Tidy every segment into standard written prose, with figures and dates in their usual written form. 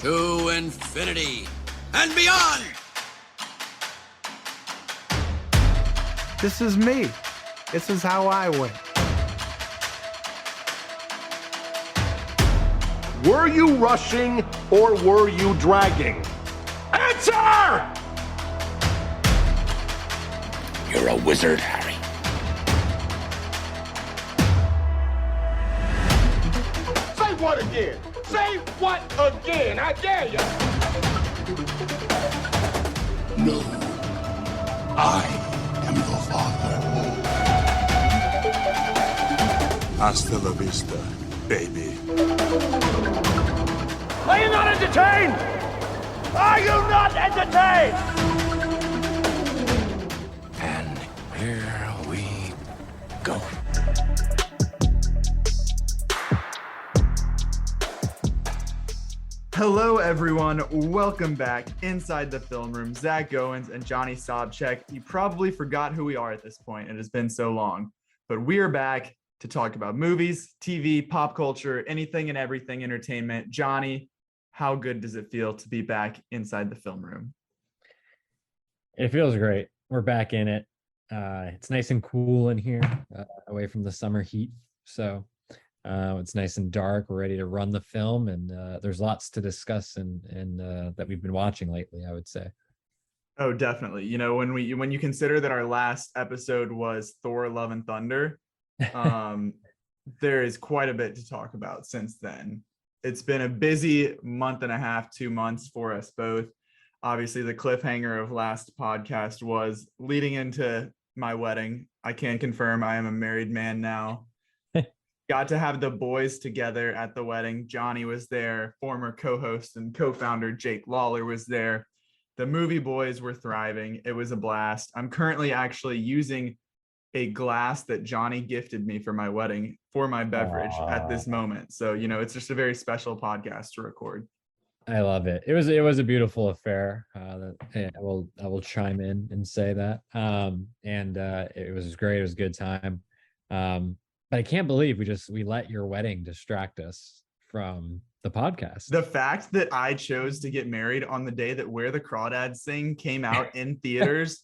to infinity and beyond! This is me. This is how I win. Were you rushing or were you dragging? Answer! You're a wizard, Harry. Say what again? Say what again? I dare you. No. I am your father. Hasta la vista, baby. Are you not entertained? Are you not entertained? And here we go. Hello, everyone. Welcome back inside the film room. Zach Goins and Johnny Sobchak. You probably forgot who we are at this point. It has been so long, but we are back to talk about movies, TV, pop culture, anything and everything entertainment. Johnny, how good does it feel to be back inside the film room? It feels great. We're back in it. It's nice and cool in here, away from the summer heat. So it's nice and dark. We're ready to run the film, and there's lots to discuss and that we've been watching lately, I would say. Oh, definitely. You know, when you consider that our last episode was Thor: Love and Thunder, there is quite a bit to talk about since then. It's been a busy month and a half, 2 months for us both. Obviously, the cliffhanger of last podcast was leading into my wedding. I can confirm I am a married man now. Got to have the boys together at the wedding. Johnny was there. Former co-host and co-founder Jake Lawler was there. The movie boys were thriving. It was a blast. I'm currently actually using a glass that Johnny gifted me for my wedding for my beverage at this moment. So, you know, it's just a very special podcast to record. I love it. It was a beautiful affair. I will chime in and say that. It was great. It was a good time. But I can't believe we let your wedding distract us from the podcast. The fact that I chose to get married on the day that Where the Crawdads Sing came out in theaters,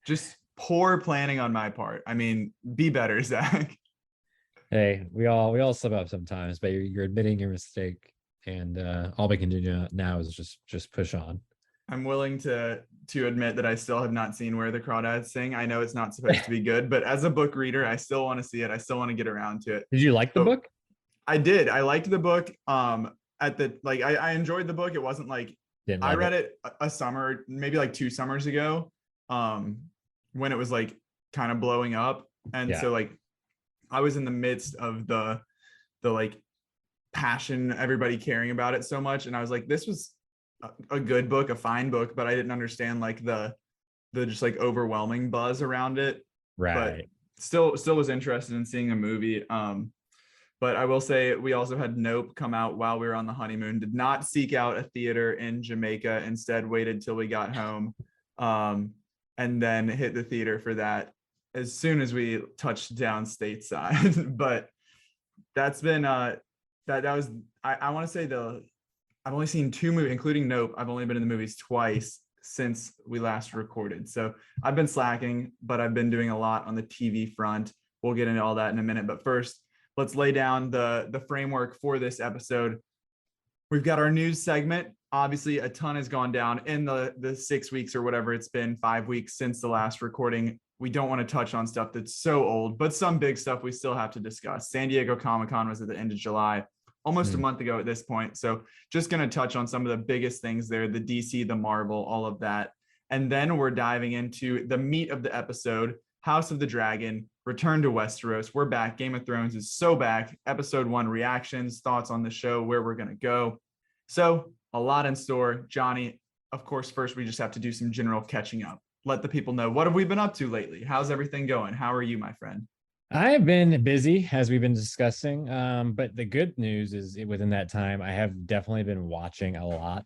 just poor planning on my part. I mean, be better, Zach. Hey, we all slip up sometimes, but you're admitting your mistake, and all we can do now is just push on. I'm willing to admit that I still have not seen Where the Crawdads Sing. I know it's not supposed to be good, but as a book reader, I still want to see it. I still want to get around to it. Did you like the book? I did. I liked the book. I enjoyed the book. It wasn't like I read it a summer, maybe like 2 summers ago, when it was like kind of blowing up. And so like I was in the midst of the like passion, everybody caring about it so much. And I was like, this was a good book, a fine book, but I didn't understand like the just like overwhelming buzz around it. Right. But still was interested in seeing a movie. But I will say we also had Nope come out while we were on the honeymoon. Did not seek out a theater in Jamaica. Instead, waited till we got home, and then hit the theater for that as soon as we touched down stateside. But that's been that was I want to say I've only seen 2 movies, including Nope. I've only been in the movies twice since we last recorded. So I've been slacking, but I've been doing a lot on the TV front. We'll get into all that in a minute. But first, let's lay down the framework for this episode. We've got our news segment. Obviously, a ton has gone down in the 6 weeks or whatever it's been, 5 weeks since the last recording. We don't want to touch on stuff that's so old, but some big stuff we still have to discuss. San Diego Comic-Con was at the end of July. Almost a month ago at this point. So just going to touch on some of the biggest things there, the DC, the Marvel, all of that. And then we're diving into the meat of the episode, House of the Dragon, Return to Westeros. We're back. Game of Thrones is so back. Episode 1 reactions, thoughts on the show, where we're going to go. So a lot in store. Johnny, of course, first we just have to do some general catching up. Let the people know, what have we been up to lately? How's everything going? How are you, my friend? I have been busy, as we've been discussing, but the good news is within that time, I have definitely been watching a lot,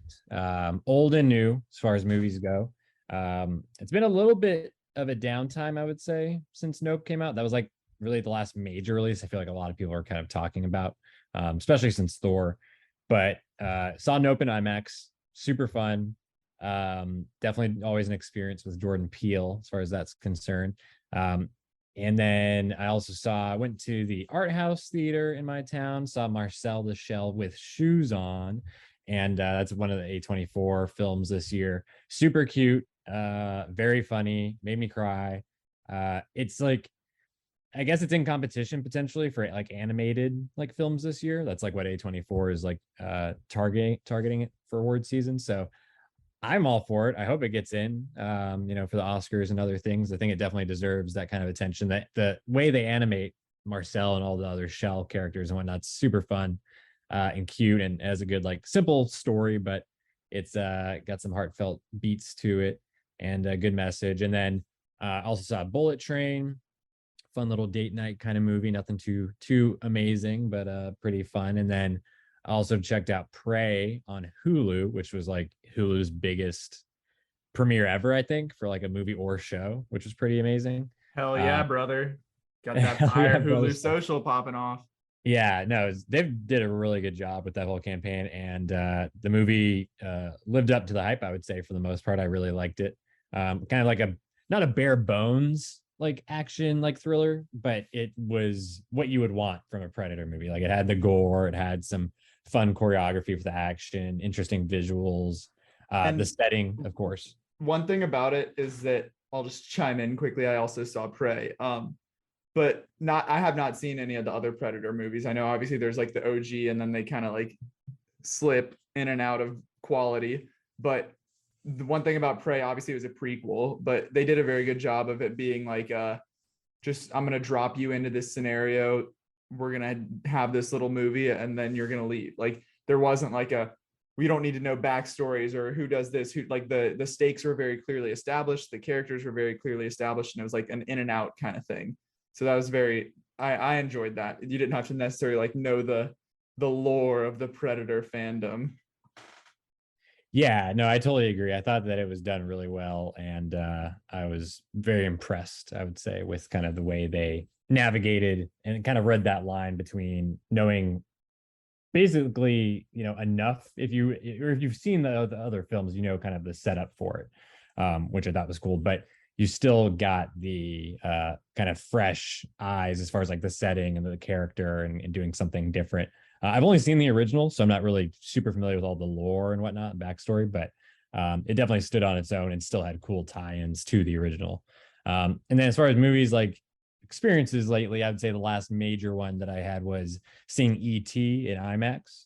old and new, as far as movies go. It's been a little bit of a downtime, I would say, since Nope came out. That was like really the last major release I feel like a lot of people are kind of talking about, especially since Thor. But saw Nope in IMAX, super fun. Definitely always an experience with Jordan Peele as far as that's concerned. And then I went to the Art House Theater in my town, saw Marcel the Shell with Shoes On. And that's one of the A24 films this year. Super cute, very funny, made me cry. It's like, I guess it's in competition potentially for like animated like films this year. That's like what A24 is like targeting it for award season. So I'm all for it. I hope it gets in, for the Oscars and other things. I think it definitely deserves that kind of attention. That the way they animate Marcel and all the other Shell characters and whatnot, super fun and cute, and has a good like simple story, but it's got some heartfelt beats to it and a good message. And then also saw Bullet Train, fun little date night kind of movie, nothing too amazing, but pretty fun. And then I also checked out Prey on Hulu, which was like Hulu's biggest premiere ever, I think, for like a movie or show, which was pretty amazing. Hell yeah, brother. Got that hell fire yeah, Hulu brother. social popping off. Yeah, no, they did a really good job with that whole campaign, and the movie lived up to the hype, I would say, for the most part. I really liked it. Kind of like not a bare bones like action like thriller, but it was what you would want from a Predator movie. Like, it had the gore, it had some fun choreography for the action, interesting visuals, And the setting, of course. one thing about it is that I'll just chime in quickly. I also saw Prey. But I have not seen any of the other Predator movies. I know obviously there's like the OG, and then they kind of like slip in and out of quality. But the one thing about Prey, obviously it was a prequel, but they did a very good job of it being like just, I'm gonna drop you into this scenario. We're gonna have this little movie, and then you're gonna leave. Like, there wasn't like we don't need to know backstories or who does this, who, like, the stakes were very clearly established, the characters were very clearly established, and it was like an in and out kind of thing. So that was I enjoyed that. You didn't have to necessarily like know the lore of the Predator fandom. Yeah, no, I totally agree. I thought that it was done really well, and I was very impressed, I would say, with kind of the way they navigated and kind of read that line between knowing basically, enough if you've seen the other films, kind of the setup for it, which I thought was cool, but you still got the kind of fresh eyes as far as like the setting and the character and doing something different. I've only seen the original, so I'm not really super familiar with all the lore and whatnot and backstory, but it definitely stood on its own and still had cool tie-ins to the original. And then as far as movies like experiences lately, I would say the last major one that I had was seeing E.T. in IMAX.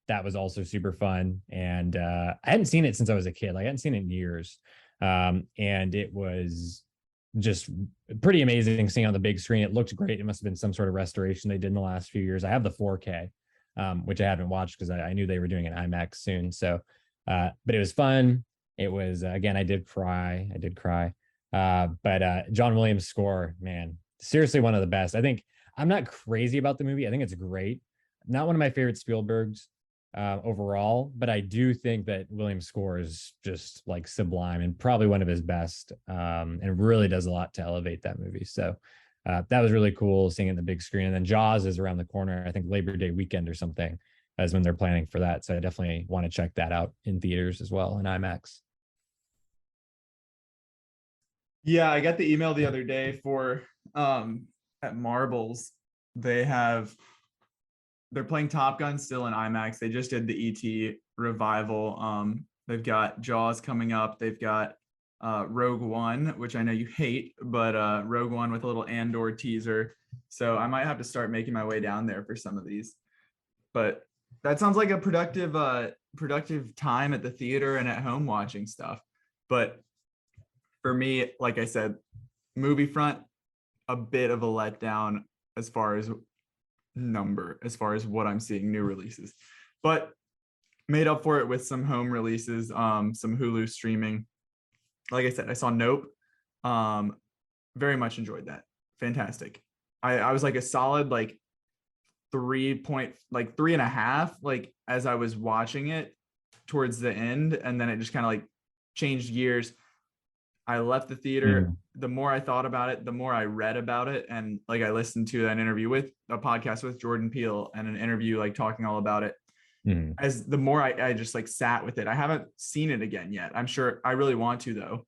That was also super fun. And I hadn't seen it since I was a kid. Like, I hadn't seen it in years. And it was just pretty amazing seeing on the big screen. It looked great. It must have been some sort of restoration they did in the last few years. I have the 4K, which I haven't watched because I knew they were doing an IMAX soon. So, but it was fun. It was, again, I did cry. But John Williams' score, man, seriously one of the best. I think I'm not crazy about the movie. I think it's great. Not one of my favorite Spielberg's overall, but I do think that Williams' score is just like sublime and probably one of his best, and really does a lot to elevate that movie. So that was really cool seeing it in the big screen. And then Jaws is around the corner. I think Labor Day weekend or something is when they're planning for that. So I definitely want to check that out in theaters as well in IMAX. Yeah, I got the email the other day for at Marbles. They're playing Top Gun still in IMAX. They just did the ET revival. They've got Jaws coming up. They've got Rogue One, which I know you hate, but Rogue One with a little Andor teaser. So I might have to start making my way down there for some of these. But that sounds like a productive time at the theater and at home watching stuff. But for me, like I said, movie front, a bit of a letdown as far as what I'm seeing, new releases, but made up for it with some home releases, some Hulu streaming. Like I said, I saw Nope. Very much enjoyed that. Fantastic. I was like a solid like 3.5, like as I was watching it towards the end, and then it just kind of like changed gears. I left the theater. The more I thought about it, the more I read about it. And like, I listened to an interview with a podcast with Jordan Peele and an interview like talking all about it. Mhm. as the more I just like sat with it, I haven't seen it again yet. I'm sure I really want to though.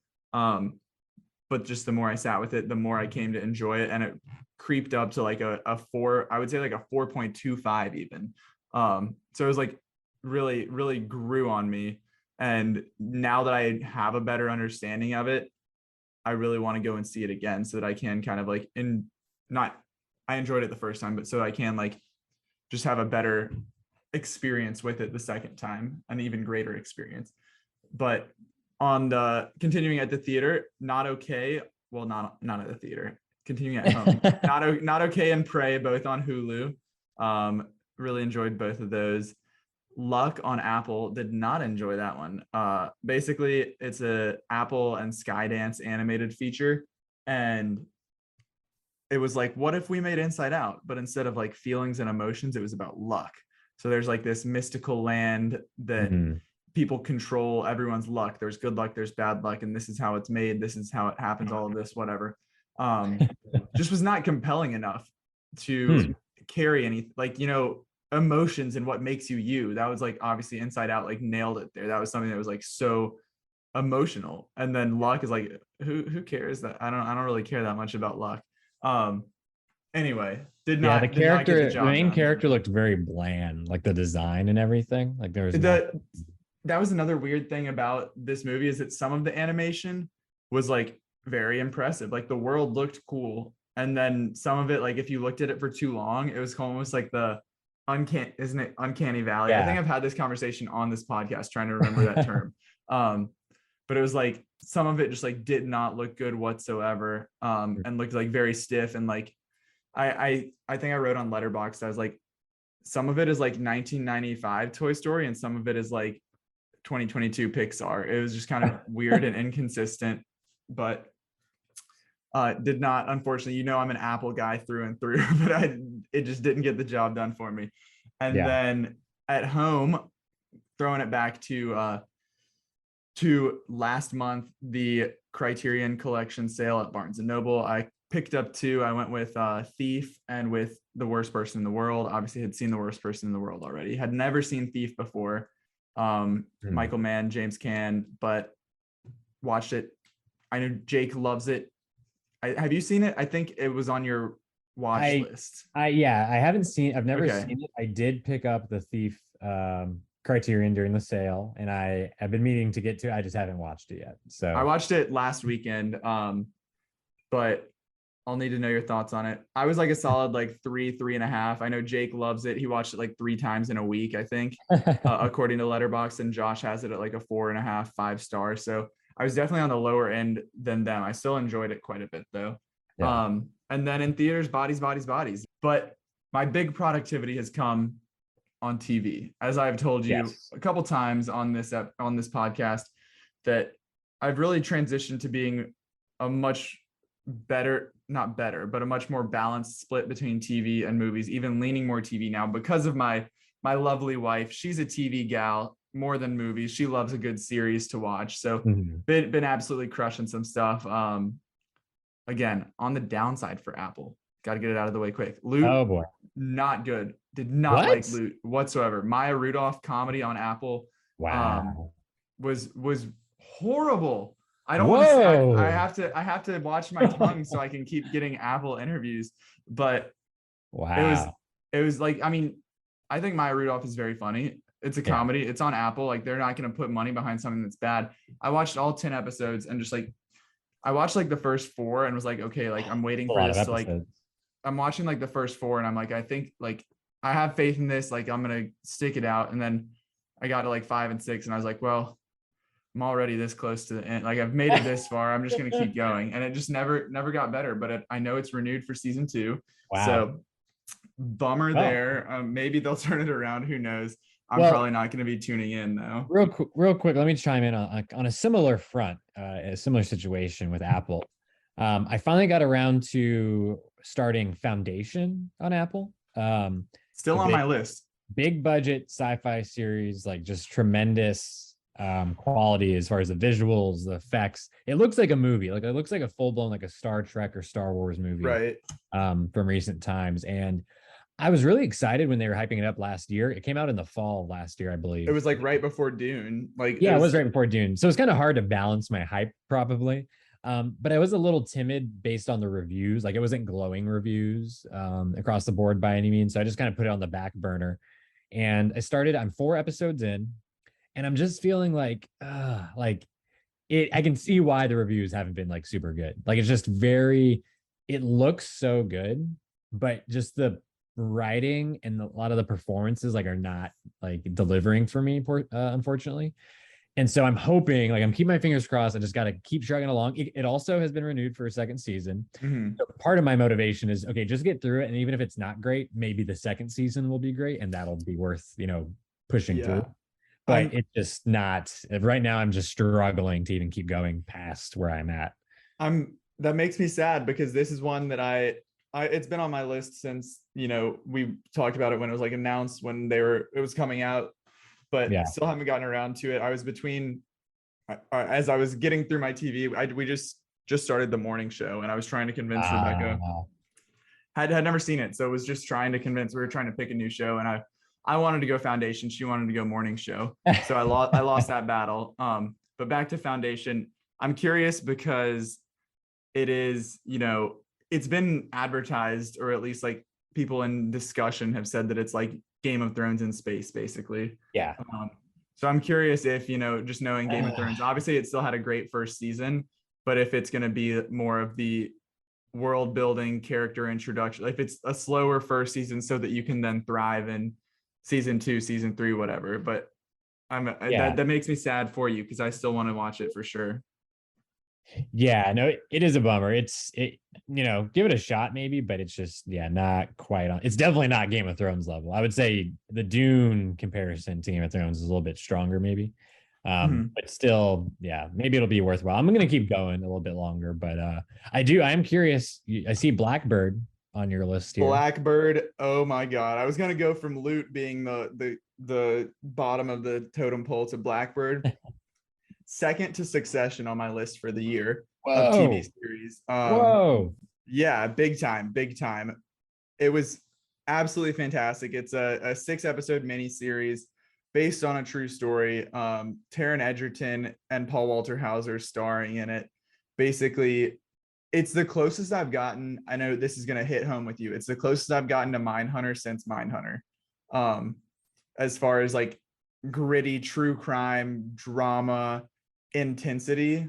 But just the more I sat with it, the more I came to enjoy it, and it creeped up to like a 4, I would say like a 4.25 even. So it was like really, really grew on me. And now that I have a better understanding of it, I really want to go and see it again so that I can kind of like I enjoyed it the first time, but so I can like just have a better experience with it the second time, an even greater experience. But on the continuing at the theater, not okay. Well, not at the theater. Continuing at home, not okay and Prey, both on Hulu. Really enjoyed both of those. Luck on Apple, did not enjoy that one. Basically, it's a Apple and Skydance animated feature, and it was like, what if we made Inside Out, but instead of like feelings and emotions, it was about luck. So there's like this mystical land that people control everyone's luck. There's good luck, there's bad luck, and this is how it's made. This is how it happens. All of this, whatever. Just was not compelling enough to carry any like, emotions and what makes you you. That was like obviously Inside Out like nailed it there. That was something that was like so emotional. And then luck is like, who cares? That I don't really care that much about luck. Anyway, the main character looked very bland, like the design and everything. Like there was that was another weird thing about this movie, is that some of the animation was like very impressive. Like the world looked cool, and then some of it, like if you looked at it for too long, it was almost like the uncanny valley. I think I've had this conversation on this podcast trying to remember that term. But it was like some of it just like did not look good whatsoever, and looked like very stiff. And like I think I wrote on Letterboxd, I was like, some of it is like 1995 Toy Story and some of it is like 2022 Pixar. It was just kind of weird and inconsistent, but did not, unfortunately, I'm an Apple guy through and through, but it just didn't get the job done for me. And then at home, throwing it back to last month, the Criterion Collection sale at Barnes & Noble, I picked up 2. I went with Thief and with The Worst Person in the World. Obviously had seen The Worst Person in the World already. Had never seen Thief before. Michael Mann, James Caan, but watched it. I know Jake loves it. Have you seen it? I think it was on your watch list. I haven't seen. I've never seen it. I did pick up the Thief Criterion during the sale, and I have been meaning to get to it. I just haven't watched it yet. So I watched it last weekend, but I'll need to know your thoughts on it. I was like a solid like 3.5. I know Jake loves it. He watched it like 3 times in a week, I think, according to Letterboxd, and Josh has it at like a 4.5, 5 stars. So I was definitely on the lower end than them. I still enjoyed it quite a bit though. Yeah. And then in theaters, Bodies. But my big productivity has come on TV. As I've told you a couple times on this podcast, that I've really transitioned to being a much better, not better, but a much more balanced split between TV and movies, even leaning more TV now because of my lovely wife. She's a TV gal more than movies. She loves a good series to watch. So been absolutely crushing some stuff. Again, on the downside for Apple, got to get it out of the way quick. Loot, oh boy, not good. Did not like Loot whatsoever. Maya Rudolph comedy on Apple, was horrible. I don't want to. I have to watch my tongue so I can keep getting Apple interviews. But it was like, I mean, I think Maya Rudolph is very funny. It's a comedy. It's on Apple. Like they're not going to put money behind something that's bad. I watched all 10 episodes and just like, I watched like the first 4 and was like, okay, like I'm waiting for this to like, I'm watching like the first 4 and I'm like, I think like I have faith in this. Like I'm going to stick it out. And then I got to like 5 and 6 and I was like, well, I'm already this close to the end. Like I've made it this far. I'm just going to keep going. And it just never got better, but I know it's renewed for season 2. Wow. So bummer there. Maybe they'll turn it around. Who knows? I'm probably not going to be tuning in though. Real quick, let me chime in on a similar front, a similar situation with Apple. I finally got around to starting Foundation on Apple. Still on my list. Big budget sci-fi series, like just tremendous quality as far as the visuals, the effects. It looks like a movie. Like it looks like a full-blown like a Star Trek or Star Wars movie, right? From recent times. And I was really excited when they were hyping it up last year. It came out in the fall last year, I believe. It was like right before Dune. Like Yeah, it was right before Dune. So it's kind of hard to balance my hype probably. But I was a little timid based on the reviews. Like it wasn't glowing reviews across the board by any means. So I just kind of put it on the back burner. And I'm 4 episodes in, and I'm just feeling like I can see why the reviews haven't been like super good. Like it's just it looks so good, but just the writing and a lot of the performances like are not like delivering for me, unfortunately. And so I'm hoping, like I'm keeping my fingers crossed. I just got to keep chugging along. It also has been renewed for a second season. Mhm. So part of my motivation is, okay, just get through it. And even if it's not great, maybe the second season will be great and that'll be worth, pushing through. But it's just not right now. I'm just struggling to even keep going past where I'm at. That makes me sad because this is one that it's been on my list since, we talked about it when it was like announced when it was coming out, but still haven't gotten around to it. I was as I was getting through my TV, we just started the morning show and I was trying to convince Rebecca. Had never seen it. So it was just trying to convince, we were trying to pick a new show and I wanted to go Foundation. She wanted to go morning show. So I lost that battle. But back to Foundation, I'm curious because it is, it's been advertised, or at least like people in discussion have said that it's like Game of Thrones in space, basically. Yeah. So I'm curious if, just knowing Game of Thrones, obviously it still had a great first season, but if it's going to be more of the world building, character introduction, if it's a slower first season so that you can then thrive in season 2, season 3, whatever. But that makes me sad for you because I still want to watch it for sure. Yeah, no, it is a bummer. Give it a shot maybe, but it's just, not quite on. It's definitely not Game of Thrones level. I would say the Dune comparison to Game of Thrones is a little bit stronger maybe. But still, maybe it'll be worthwhile. I'm going to keep going a little bit longer, but I am curious. I see Blackbird on your list here. Blackbird. Oh my God. I was going to go from Loot being the bottom of the totem pole to Blackbird. Second to Succession on my list for the year of TV series. Whoa. Yeah, big time. It was absolutely fantastic. It's a 6-episode miniseries based on a true story. Taron Egerton and Paul Walter Hauser starring in it. Basically, it's the closest I've gotten. I know this is going to hit home with you. It's the closest I've gotten to Mindhunter since Mindhunter. As far as like gritty true crime drama intensity.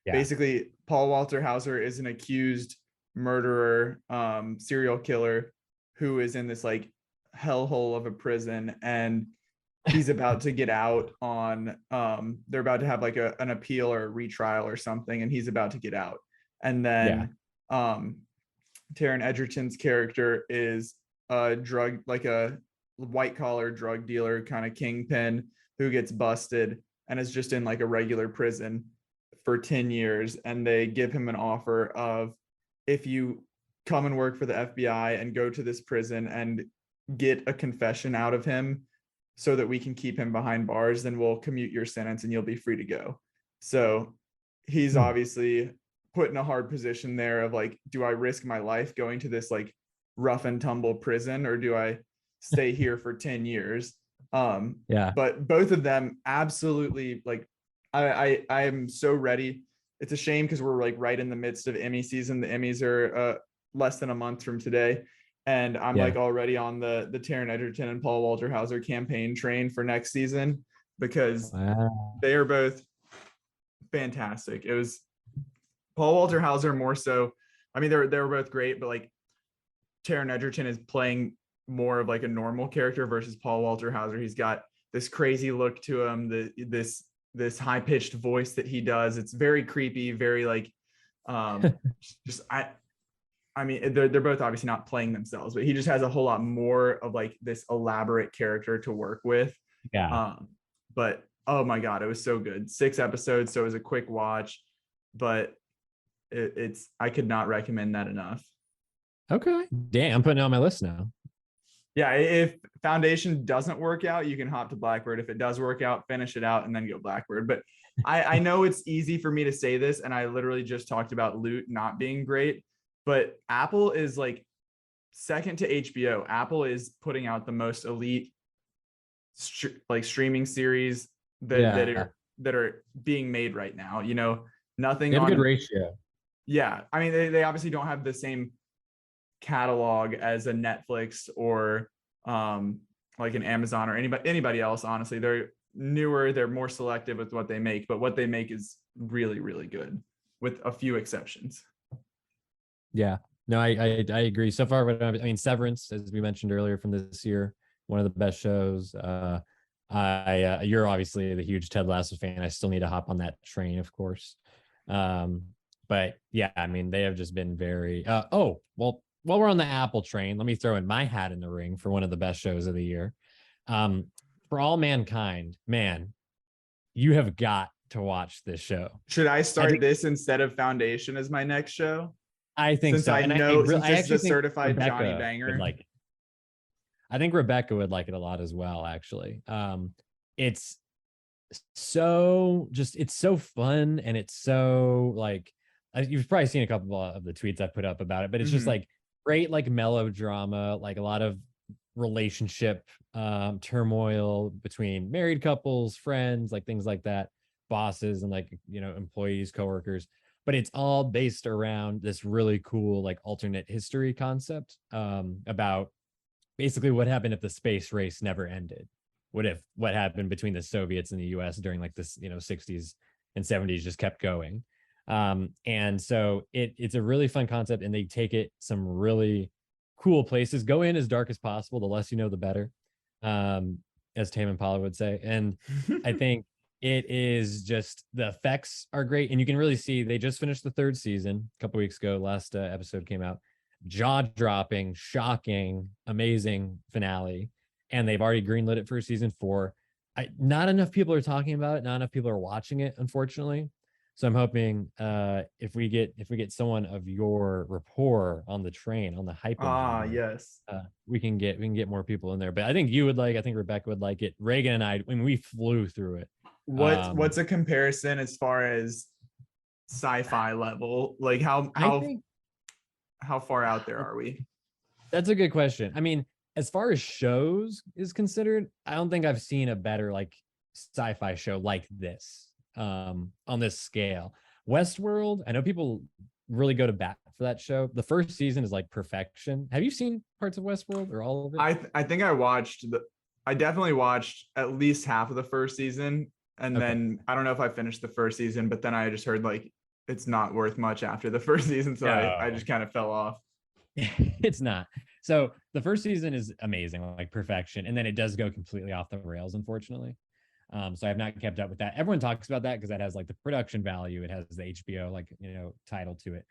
Basically Paul Walter Hauser is an accused murderer, serial killer who is in this like hellhole of a prison, and he's about to get out on they're about to have like an appeal or a retrial or something, and he's about to get out. And then Taron Egerton's character is a white collar drug dealer, kind of kingpin, who gets busted and is just in like a regular prison for 10 years. And they give him an offer of, if you come and work for the FBI and go to this prison and get a confession out of him so that we can keep him behind bars, then we'll commute your sentence and you'll be free to go. So he's obviously put in a hard position there of like, do I risk my life going to this like rough and tumble prison, or do I stay here for 10 years? But both of them absolutely, like, I am so ready. It's a shame because we're like right in the midst of Emmy season. The Emmys are less than a month from today, and I'm like already on the Taron Egerton and Paul Walter Hauser campaign train for next season, because they are both fantastic. It was Paul Walter Hauser more so. I mean, they were both great, but like Taron Egerton is playing more of like a normal character versus Paul Walter Hauser. He's got this crazy look to him, this high-pitched voice that he does. It's very creepy, very like just I mean, they're both obviously not playing themselves, but he just has a whole lot more of like this elaborate character to work with. But oh my God, it was so good. 6 episodes, so it was a quick watch, but I could not recommend that enough. Okay. Damn, I'm putting it on my list now. Yeah, if Foundation doesn't work out, you can hop to Blackbird. If it does work out, finish it out and then go Blackbird. But I know it's easy for me to say this, and I literally just talked about Loot not being great, but Apple is like second to HBO, Apple is putting out the most elite streaming series that are being made right now. You know, nothing They have on a good ratio. Yeah, I mean, they obviously don't have the same catalog as a Netflix or like an Amazon or anybody else. Honestly, they're newer, they're more selective with what they make, but what they make is really, really good, with a few exceptions. Yeah, no, I agree. So far, I mean, Severance, as we mentioned earlier from this year, one of the best shows. You're obviously the huge Ted Lasso fan. I still need to hop on that train, of course. But yeah, I mean, they have just been very. Oh, well, while we're on the Apple train, let me throw in my hat in the ring for one of the best shows of the year. For All Mankind, man, you have got to watch this show. Should I start this instead of Foundation as my next show? I think since so. I and know, since I it's a certified Rebecca Johnny Banger. like it. I think Rebecca would like it a lot as well, actually. It's so fun, and it's so like, you've probably seen a couple of the tweets I put up about it, but it's just like great, like melodrama, like a lot of relationship turmoil between married couples, friends, like things like that, bosses, and like, you know, employees, coworkers. But it's all based around this really cool like alternate history concept about basically what happened if the space race never ended. What happened between the Soviets and the US during like this, you know, 60s and 70s just kept going. And so it's a really fun concept, and they take it some really cool places. Go in as dark as possible. The less you know, the better, as Tame Impala would say. And I think it is just, the effects are great, and you can really see they just finished the 3rd season a couple weeks ago. Last episode came out. Jaw-dropping, shocking, amazing finale, and they've already greenlit it for season 4. Not enough people are talking about it. Not enough people are watching it, unfortunately. So I'm hoping if we get someone of your rapport on the train, on the hype, yes, we can get more people in there. But I think you would like. I think Rebecca would like it. Reagan and I, when we flew through it. What's a comparison as far as sci-fi level? Like how far out there are we? That's a good question. I mean, as far as shows is considered, I don't think I've seen a better like sci-fi show like this on this scale. Westworld, I know people really go to bat for that show. The 1st season is like perfection. Have you seen parts of Westworld or all of it? I think I definitely watched at least half of the 1st season, and then I don't know if I finished the 1st season, but then I just heard like it's not worth much after the 1st season, so I just kind of fell off. It's not. So the 1st season is amazing, like perfection, and then it does go completely off the rails, unfortunately. So I have not kept up with that. Everyone talks about that because that has like the production value. It has the HBO, like, you know, title to it.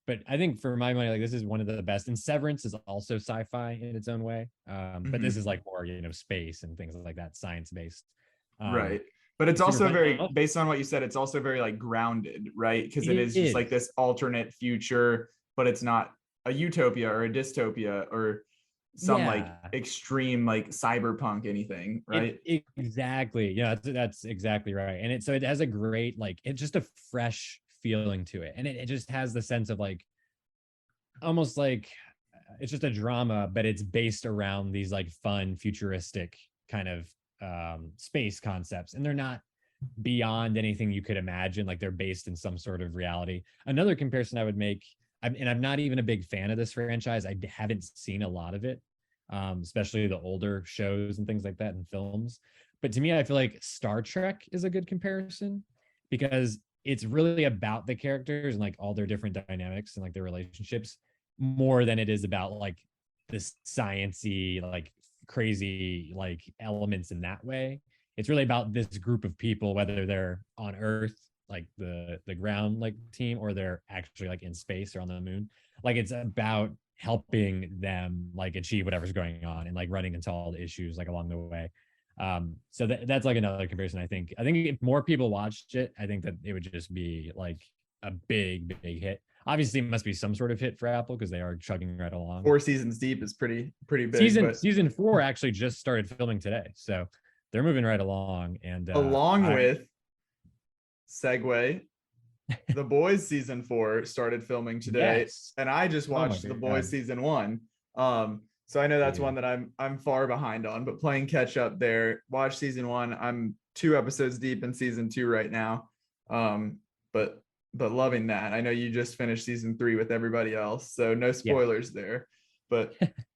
But I think for my money, like this is one of the best. And Severance is also sci-fi in its own way. But this is like more, you know, space and things like that, science-based. Right. But it's also very, based on what you said, it's also very like grounded, right? Because it is just like this alternate future, but it's not a utopia or a dystopia or some like extreme like cyberpunk anything, right? Exactly. Yeah, that's exactly right. And it has a great, like, it's just a fresh feeling to it, and it just has the sense of like almost like it's just a drama, but it's based around these like fun futuristic kind of space concepts, and they're not beyond anything you could imagine. Like they're based in some sort of reality. Another comparison I would make, and I'm not even a big fan of this franchise. I haven't seen a lot of it, especially the older shows and things like that in films. But to me, I feel like Star Trek is a good comparison because it's really about the characters and like all their different dynamics and like their relationships more than it is about like this sciencey, like crazy, like elements in that way. It's really about this group of people, whether they're on Earth, like the ground like team, or they're actually like in space or on the moon. Like it's about helping them like achieve whatever's going on and like running into all the issues like along the way. So that's like another comparison. I think if more people watched it, I think that it would just be like a big hit. Obviously, it must be some sort of hit for Apple because they are chugging right along. 4 seasons deep is pretty big. Season 4 actually just started filming today, so they're moving right along. And with segue, The Boys season 4 started filming today, and I just watched The Boys season 1. So I know that's Yeah. one that I'm far behind on, but playing catch up there. Watch season 1. I'm 2 episodes deep in season 2 right now. But loving that. I know you just finished season 3 with everybody else, so no spoilers there. But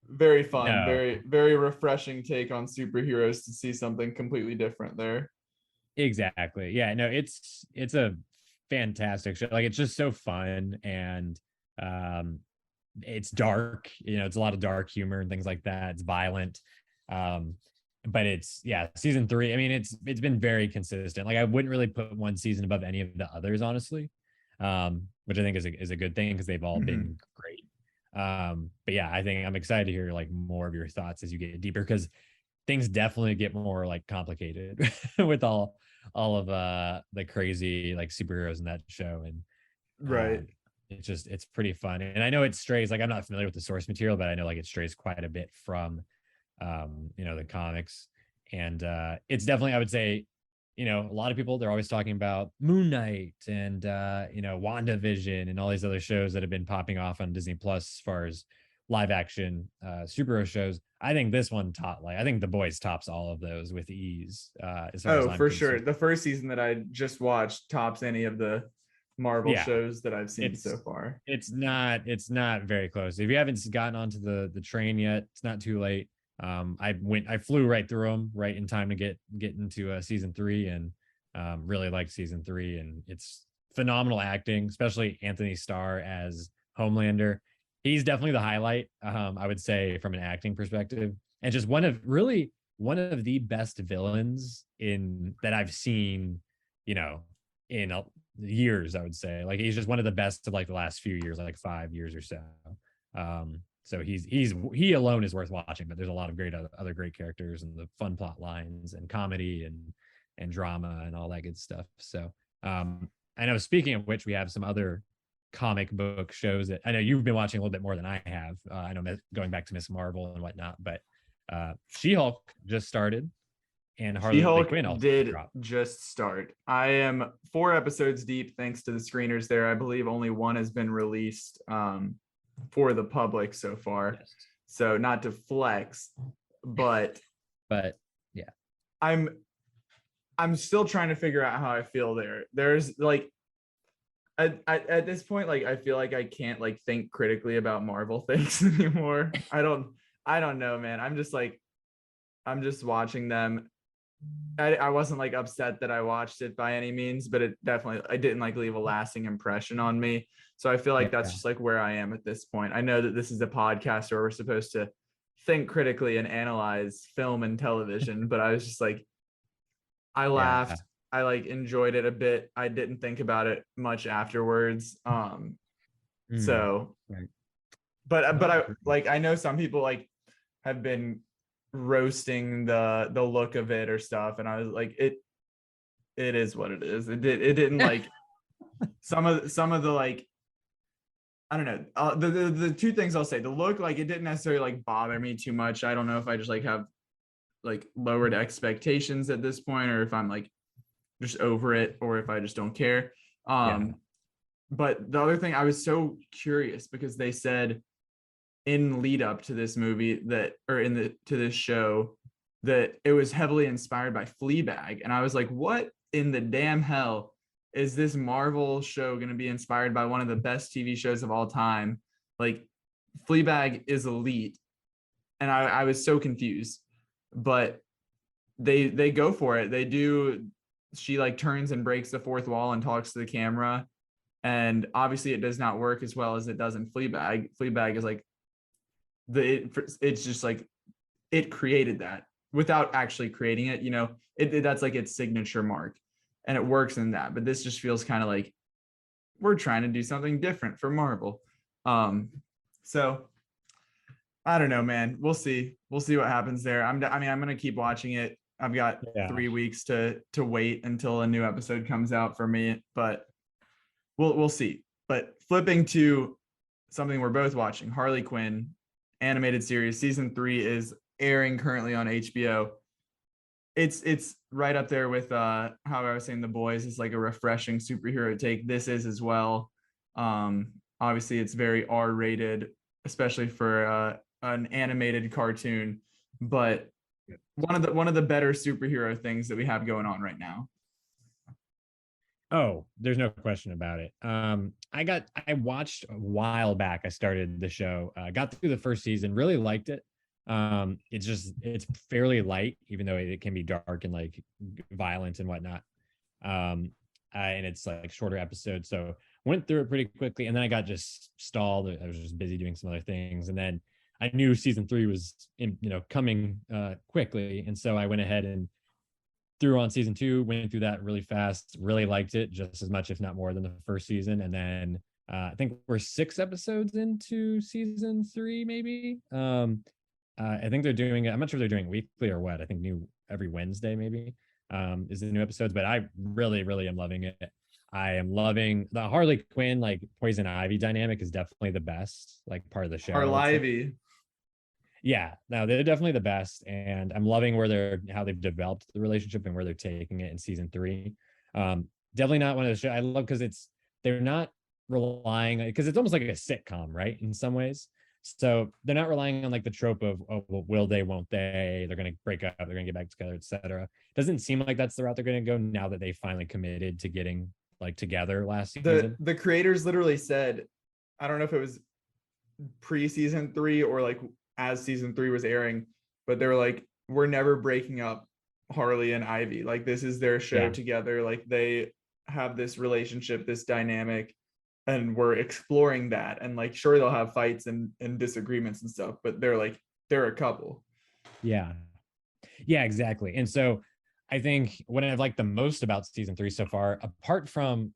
very fun, No. very refreshing take on superheroes to see something completely different there. Exactly. Yeah, no, it's a fantastic show. Like, it's just so fun, and um it's dark, it's a lot of dark humor and things like that. It's violent. But it's, yeah, season 3. I mean, it's been very consistent. Like, I wouldn't really put one season above any of the others, honestly. Which I think is a good thing, because they've all been great. But yeah, I think I'm excited to hear like more of your thoughts as you get deeper, because things definitely get more like complicated with all of the crazy like superheroes in that show. And Right. it's pretty fun. And I know it strays, like, I'm not familiar with the source material, but I know like it strays quite a bit from the comics. And it's definitely, I would say, a lot of people, they're always talking about Moon Knight and WandaVision and all these other shows that have been popping off on Disney Plus as far as live action superhero shows. I think this one I think The Boys tops all of those with ease. As far as I'm For sure. concerned. The first season that I just watched tops any of the Marvel Yeah. shows that I've seen so far. It's not very close. If you haven't gotten onto the train yet, it's not too late. I flew right through them right in time to get into season 3, and really liked season 3, and it's phenomenal acting, especially Anthony Starr as Homelander. He's definitely the highlight, I would say, from an acting perspective, and just one of the best villains that I've seen, in years, I would say. Like, he's just one of the best of like the last few years, like 5 years or so. So he alone is worth watching, but there's a lot of great other great characters, and the fun plot lines and comedy and drama and all that good stuff. So I know, speaking of which, we have some other comic book shows that I know you've been watching a little bit more than I have. I know, going back to Miss Marvel and whatnot, but She-Hulk just started, and Harley She-Hulk Quinn also did dropped. just start. I am 4 episodes deep thanks to the screeners there. I believe only one has been released for the public so far. Yes. So not to flex, but yeah, I'm still trying to figure out how I feel there. There's like at this point, like, I feel like I can't like think critically about Marvel things anymore. I don't know, man. I'm just watching them. I wasn't like upset that I watched it by any means, but I didn't like leave a lasting impression on me. So I feel like that's just like where I am at this point. I know that this is a podcast where we're supposed to think critically and analyze film and television, but I was just like, I laughed. I like enjoyed it a bit. I didn't think about it much afterwards. So, right. but I know some people like have been roasting the look of it or stuff, and I was like, it is what it is. It didn't like some of the like, I don't know, the two things I'll say. The look, like, it didn't necessarily like bother me too much. I don't know if I just like have like lowered expectations at this point, or if I'm like just over it, or if I just don't care. But the other thing, I was so curious because they said in lead up to this movie to this show that it was heavily inspired by Fleabag. And I was like, what in the damn hell is this Marvel show going to be inspired by one of the best TV shows of all time? Like, Fleabag is elite. And I was so confused, but they go for it. They do. She like turns and breaks the fourth wall and talks to the camera. And obviously it does not work as well as it does in Fleabag. Fleabag is like, it's just like, it created that without actually creating it, that's like its signature mark, and it works in that. But this just feels kind of like we're trying to do something different for Marvel. So I don't know, man. We'll see what happens there. I'm going to keep watching it. I've got 3 weeks to wait until a new episode comes out for me, but we'll see. But flipping to something we're both watching, Harley Quinn animated series, season 3 is airing currently on HBO. It's right up there with how I was saying The Boys is like a refreshing superhero take. This is as well. Obviously it's very R-rated, especially for an animated cartoon, but one of the better superhero things that we have going on right now. Oh, there's no question about it. I watched a while back. I started the show, got through the first season, really liked it. It's fairly light, even though it can be dark and like violent and whatnot. And it's like shorter episodes. So went through it pretty quickly, and then I got just stalled. I was just busy doing some other things, and then I knew season 3 was coming quickly, and so I went ahead and threw on season 2, went through that really fast, really liked it just as much, if not more, than the first season. And then I think we're 6 episodes into season 3, maybe. I think they're doing it. I'm not sure if they're doing weekly or what. I think new every Wednesday, maybe, is the new episodes. But I really, really am loving it. I am loving the Harley Quinn, like Poison Ivy dynamic is definitely the best, like part of the show. Ivy. Yeah, no, they're definitely the best, and I'm loving how they've developed the relationship and where they're taking it in season 3. Definitely not one of the shows I love, because they're not relying, because it's almost like a sitcom, right? In some ways, so they're not relying on like the trope of, oh, well, will they, won't they? They're going to break up, they're going to get back together, etc. Doesn't seem like that's the route they're going to go now that they finally committed to getting like together last season. The creators literally said, I don't know if it was pre-season 3 or like as season 3 was airing, but they were like, we're never breaking up Harley and Ivy. Like, this is their show together. Like, they have this relationship, this dynamic, and we're exploring that. And like, sure, they'll have fights and disagreements and stuff, but they're a couple. Yeah, exactly. And so I think what I've liked the most about season 3 so far, apart from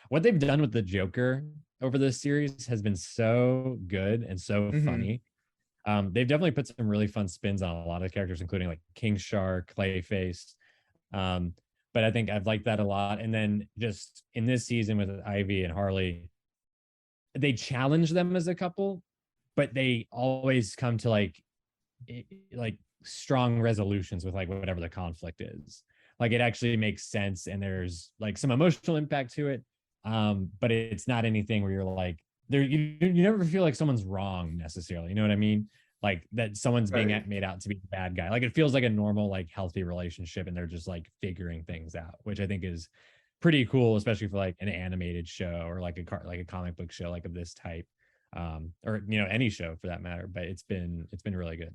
what they've done with the Joker over this series, has been so good and so funny. They've definitely put some really fun spins on a lot of characters, including like King Shark, Clayface. But I think I've liked that a lot. And then just in this season with Ivy and Harley, they challenge them as a couple, but they always come to like strong resolutions with like whatever the conflict is. Like, it actually makes sense, and there's like some emotional impact to it. But it's not anything where you're like, you never feel like someone's wrong necessarily. You know what I mean? Like that someone's being made out to be the bad guy. Like, it feels like a normal, like healthy relationship, and they're just like figuring things out, which I think is pretty cool, especially for like an animated show or like a comic book show like of this type, or any show for that matter. But it's been really good.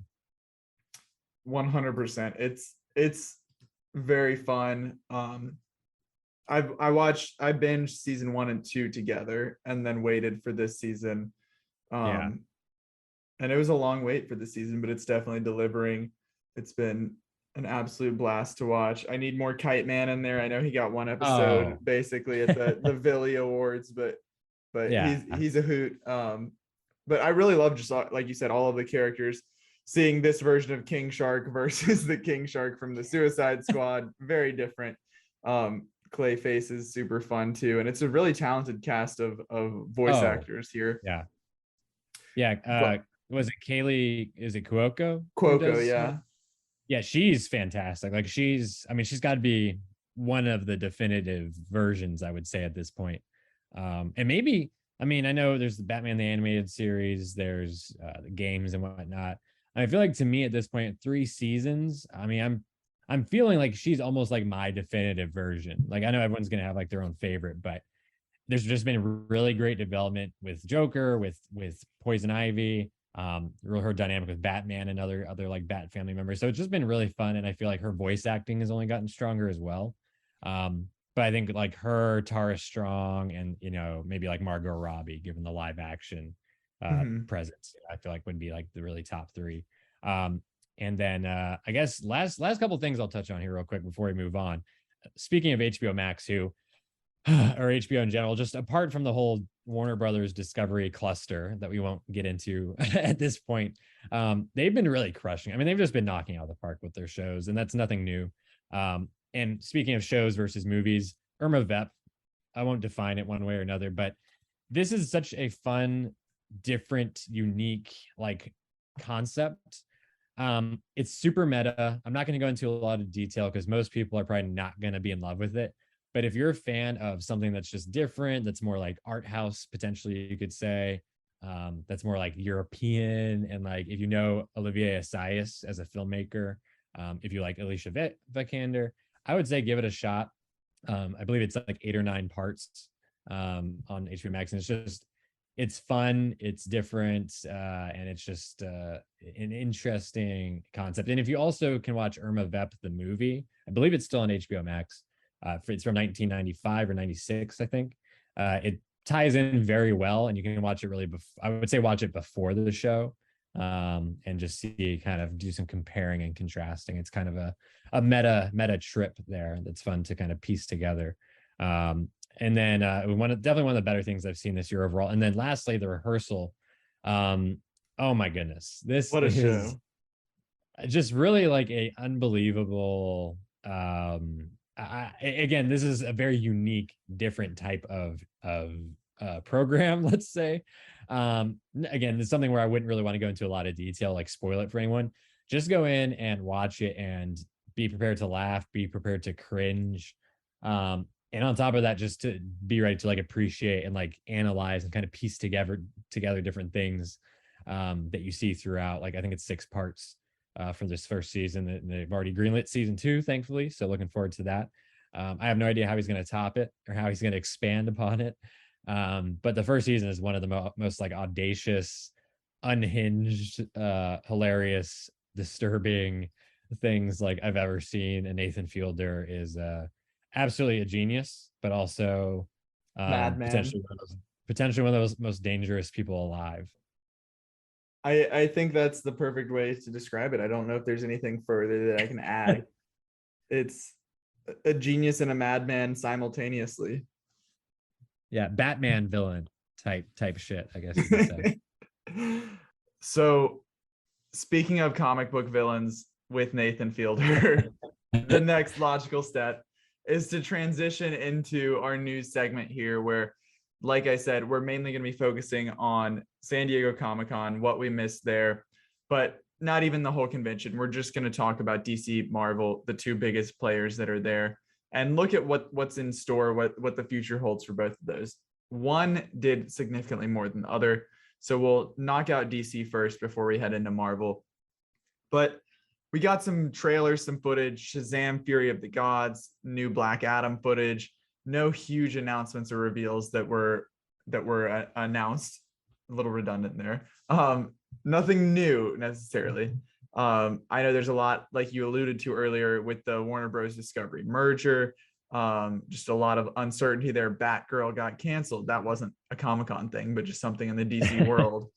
100%. It's very fun. I binged season 1 and 2 together, and then waited for this season. And it was a long wait for this season, but it's definitely delivering. It's been an absolute blast to watch. I need more Kite Man in there. I know he got one episode basically at the Villy Awards, but yeah, he's a hoot. But I really love, just like you said, all of the characters. Seeing this version of King Shark versus the King Shark from the Suicide Squad, very different. Clayface is super fun too, and it's a really talented cast of voice actors here. Was it Kaylee? Is it Cuoco? Yeah, she's fantastic. Like, she's got to be one of the definitive versions, I would say, at this point. And maybe, I know there's the Batman the Animated Series, there's the games and whatnot. I feel like, to me at this point, 3 seasons, I'm feeling like she's almost like my definitive version. Like, I know everyone's gonna have like their own favorite, but there's just been really great development with Joker, with Poison Ivy, her dynamic with Batman and other like Bat family members. So it's just been really fun, and I feel like her voice acting has only gotten stronger as well. But I think like her, Tara Strong, and maybe like Margot Robbie, given the live action presence, I feel like would be like the really top 3. And then I guess last couple of things I'll touch on here real quick before we move on. Speaking of HBO Max, or HBO in general, just apart from the whole Warner Brothers Discovery cluster that we won't get into at this point, they've been really crushing. They've just been knocking out the park with their shows, and that's nothing new. And speaking of shows versus movies, Irma Vep, I won't define it one way or another, but this is such a fun, different, unique like concept. It's super meta. I'm not going to go into a lot of detail because most people are probably not going to be in love with it. But if you're a fan of something that's just different, that's more like art house, potentially you could say, that's more like European. And like, if you know Olivier Assayas as a filmmaker, if you like Alicia Vikander, I would say give it a shot. I believe it's like 8 or 9 parts on HBO Max, and it's fun, it's different, and it's just an interesting concept. And if you also can watch Irma Vep the movie, I believe it's still on HBO Max. It's from 1995 or 96, I think. It ties in very well, and you can watch it really. I would say watch it before the show, and just see, kind of do some comparing and contrasting. It's kind of a meta trip there that's fun to kind of piece together. And then definitely one of the better things I've seen this year overall. And then lastly, the rehearsal. Oh my goodness, this What a is show. just really like a unbelievable. Again, this is a very unique, different type of program, let's say. Again, it's something where I wouldn't really want to go into a lot of detail, like spoil it for anyone. Just go in and watch it and be prepared to laugh, be prepared to cringe. And on top of that, just to be ready to like appreciate and like analyze and kind of piece together different things that you see throughout. Like, I think it's 6 parts for this first season, and they've already greenlit season 2, thankfully. So looking forward to that. I have no idea how he's going to top it or how he's going to expand upon it. But the first season is one of the most like audacious, unhinged, hilarious, disturbing things like I've ever seen. And Nathan Fielder is absolutely a genius, but also potentially one of those most dangerous people alive. I think that's the perfect way to describe it. I don't know if there's anything further that I can add. It's a genius and a madman simultaneously. Yeah, Batman villain type shit, I guess you could say. So, speaking of comic book villains with Nathan Fielder, the next logical step is to transition into our news segment here, where, like I said, we're mainly going to be focusing on San Diego Comic-Con, what we missed there, but not even the whole convention. We're just going to talk about DC, Marvel, the 2 biggest players that are there, and look at what's in store, what the future holds for both of those. One did significantly more than the other, so we'll knock out DC first before we head into Marvel. But we got some trailers, some footage, Shazam! Fury of the Gods, new Black Adam footage. No huge announcements or reveals that were announced. A little redundant there. Nothing new necessarily. I know there's a lot, like you alluded to earlier, with the Warner Bros. Discovery merger. Just a lot of uncertainty there. Batgirl got canceled. That wasn't a Comic-Con thing, but just something in the DC world.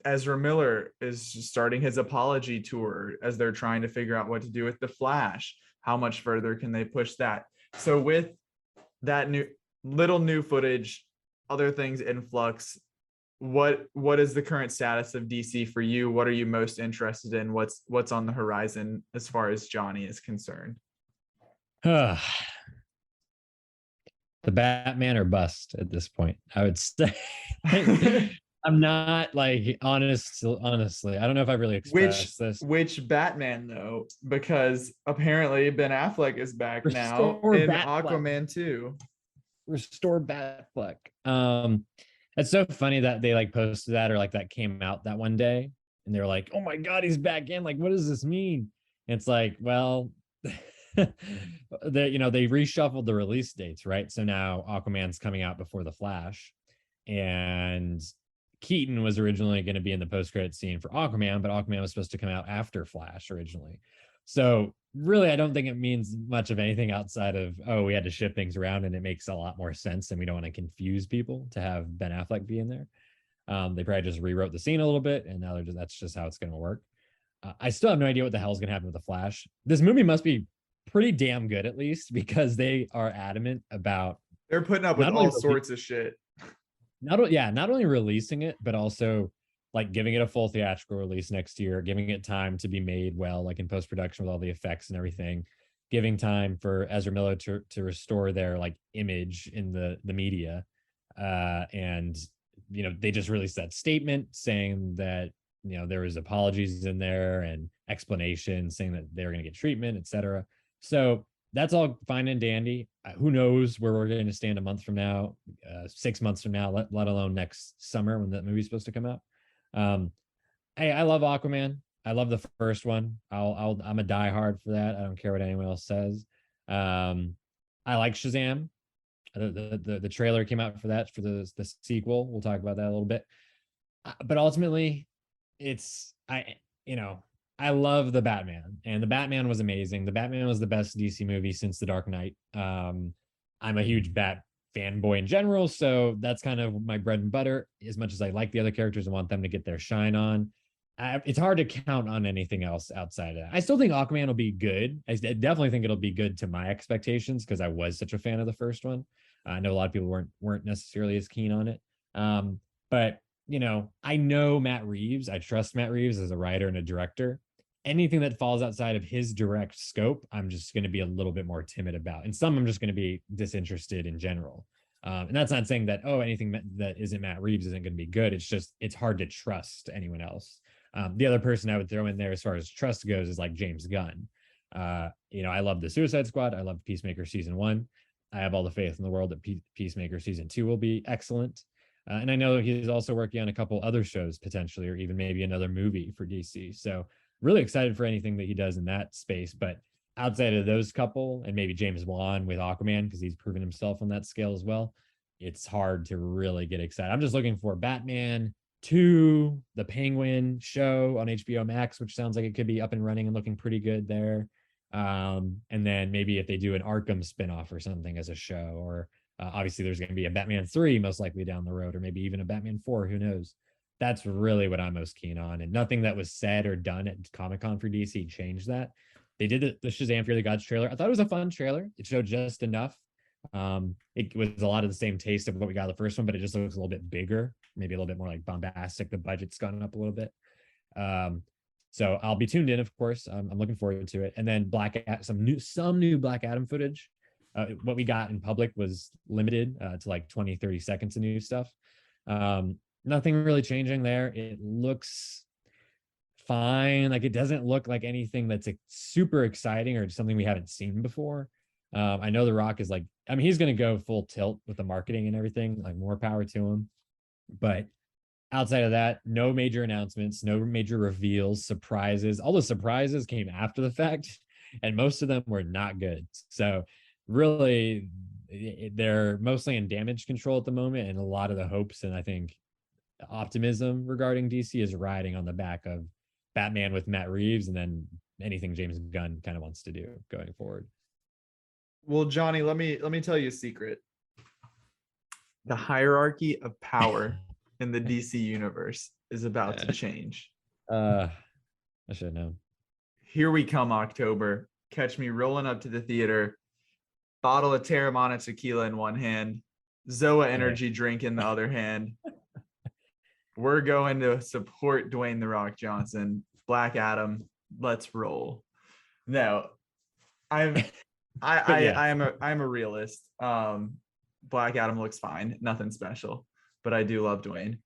Ezra Miller is starting his apology tour as they're trying to figure out what to do with the Flash. How much further can they push that? So with that new footage, other things in flux, what is the current status of DC for you? What are you most interested in? What's on the horizon as far as Johnny is concerned? The Batman or bust at this point, I would say. I'm not like honestly, I don't know if I really expressed this. Which Batman though, because apparently Ben Affleck is back now in Aquaman 2. Restore Batfleck. It's so funny that they like posted that, or like that came out that one day and they were like, oh my god, he's back in, like what does this mean? And it's like, well, they reshuffled the release dates, right? So now Aquaman's coming out before the Flash, and Keaton was originally going to be in the post-credit scene for Aquaman, but Aquaman was supposed to come out after Flash originally. So really, I don't think it means much of anything outside of, oh, we had to shift things around, and it makes a lot more sense, and we don't want to confuse people to have Ben Affleck be in there. They probably just rewrote the scene a little bit, and now that's just how it's going to work. I still have no idea what the hell is going to happen with the Flash. This movie must be pretty damn good, at least, because they are adamant about, they're putting up with all sorts of shit. Not only releasing it, but also like giving it a full theatrical release next year, giving it time to be made well, like in post-production with all the effects and everything, giving time for Ezra Miller to restore their like image in the media. And they just released that statement saying that there was apologies in there and explanations saying that they were going to get treatment, etc. So that's all fine and dandy. Who knows where we're going to stand a month from now, 6 months from now, let alone next summer when that movie's supposed to come out. Hey, I love Aquaman. I love the first one. I'm a diehard for that. I don't care what anyone else says. I like Shazam. The trailer came out for that, for the sequel. We'll talk about that a little bit. But ultimately, I love the Batman, and the Batman was amazing. The Batman was the best DC movie since The Dark Knight. I'm a huge Bat fanboy in general, so that's kind of my bread and butter. As much as I like the other characters and want them to get their shine on, it's hard to count on anything else outside of that. I still think Aquaman will be good. I definitely think it'll be good to my expectations because I was such a fan of the first one. I know a lot of people weren't necessarily as keen on it. But I know Matt Reeves. I trust Matt Reeves as a writer and a director. Anything that falls outside of his direct scope, I'm just going to be a little bit more timid about. And some I'm just going to be disinterested in general. And that's not saying that, anything that isn't Matt Reeves isn't going to be good. It's just, it's hard to trust anyone else. The other person I would throw in there as far as trust goes is like James Gunn. I love the Suicide Squad. I love Peacemaker season 1. I have all the faith in the world that Peacemaker season 2 will be excellent. And I know he's also working on a couple other shows potentially, or even maybe another movie for DC. So really excited for anything that he does in that space. But outside of those couple, and maybe James Wan with Aquaman, because he's proven himself on that scale as well, it's hard to really get excited. I'm just looking for Batman 2, the Penguin show on HBO Max, which sounds like it could be up and running and looking pretty good there. And then maybe if they do an Arkham spinoff or something as a show, or obviously there's going to be a Batman 3 most likely down the road, or maybe even a Batman 4, who knows. That's really what I'm most keen on, and nothing that was said or done at Comic-Con for DC changed that. They did the Shazam Fear the Gods trailer. I thought it was a fun trailer. It showed just enough. It was a lot of the same taste of what we got the first one, but it just looks a little bit bigger, maybe a little bit more like bombastic. The budget's gone up a little bit. So I'll be tuned in, of course. I'm looking forward to it. And then some new Black Adam footage. What we got in public was limited to like 20-30 seconds of new stuff. Nothing really changing there. It looks fine. Like, it doesn't look like anything that's super exciting or something we haven't seen before. I know The Rock is he's going to go full tilt with the marketing and everything, like more power to him. But outside of that, no major announcements, no major reveals, surprises. All the surprises came after the fact, and most of them were not good. So really, they're mostly in damage control at the moment, and a lot of the hopes and I think optimism regarding DC is riding on the back of Batman with Matt Reeves, and then anything James Gunn kind of wants to do going forward. Well, Johnny, let me tell you a secret. The hierarchy of power in the DC universe is about to change. I should know. Here we come, October. Catch me rolling up to the theater, bottle of Terramana tequila in one hand, Zoa energy drink in the other hand. We're going to support Dwayne "The Rock" Johnson, Black Adam. Let's roll. No, I'm a realist. Black Adam looks fine, nothing special, but I do love Dwayne.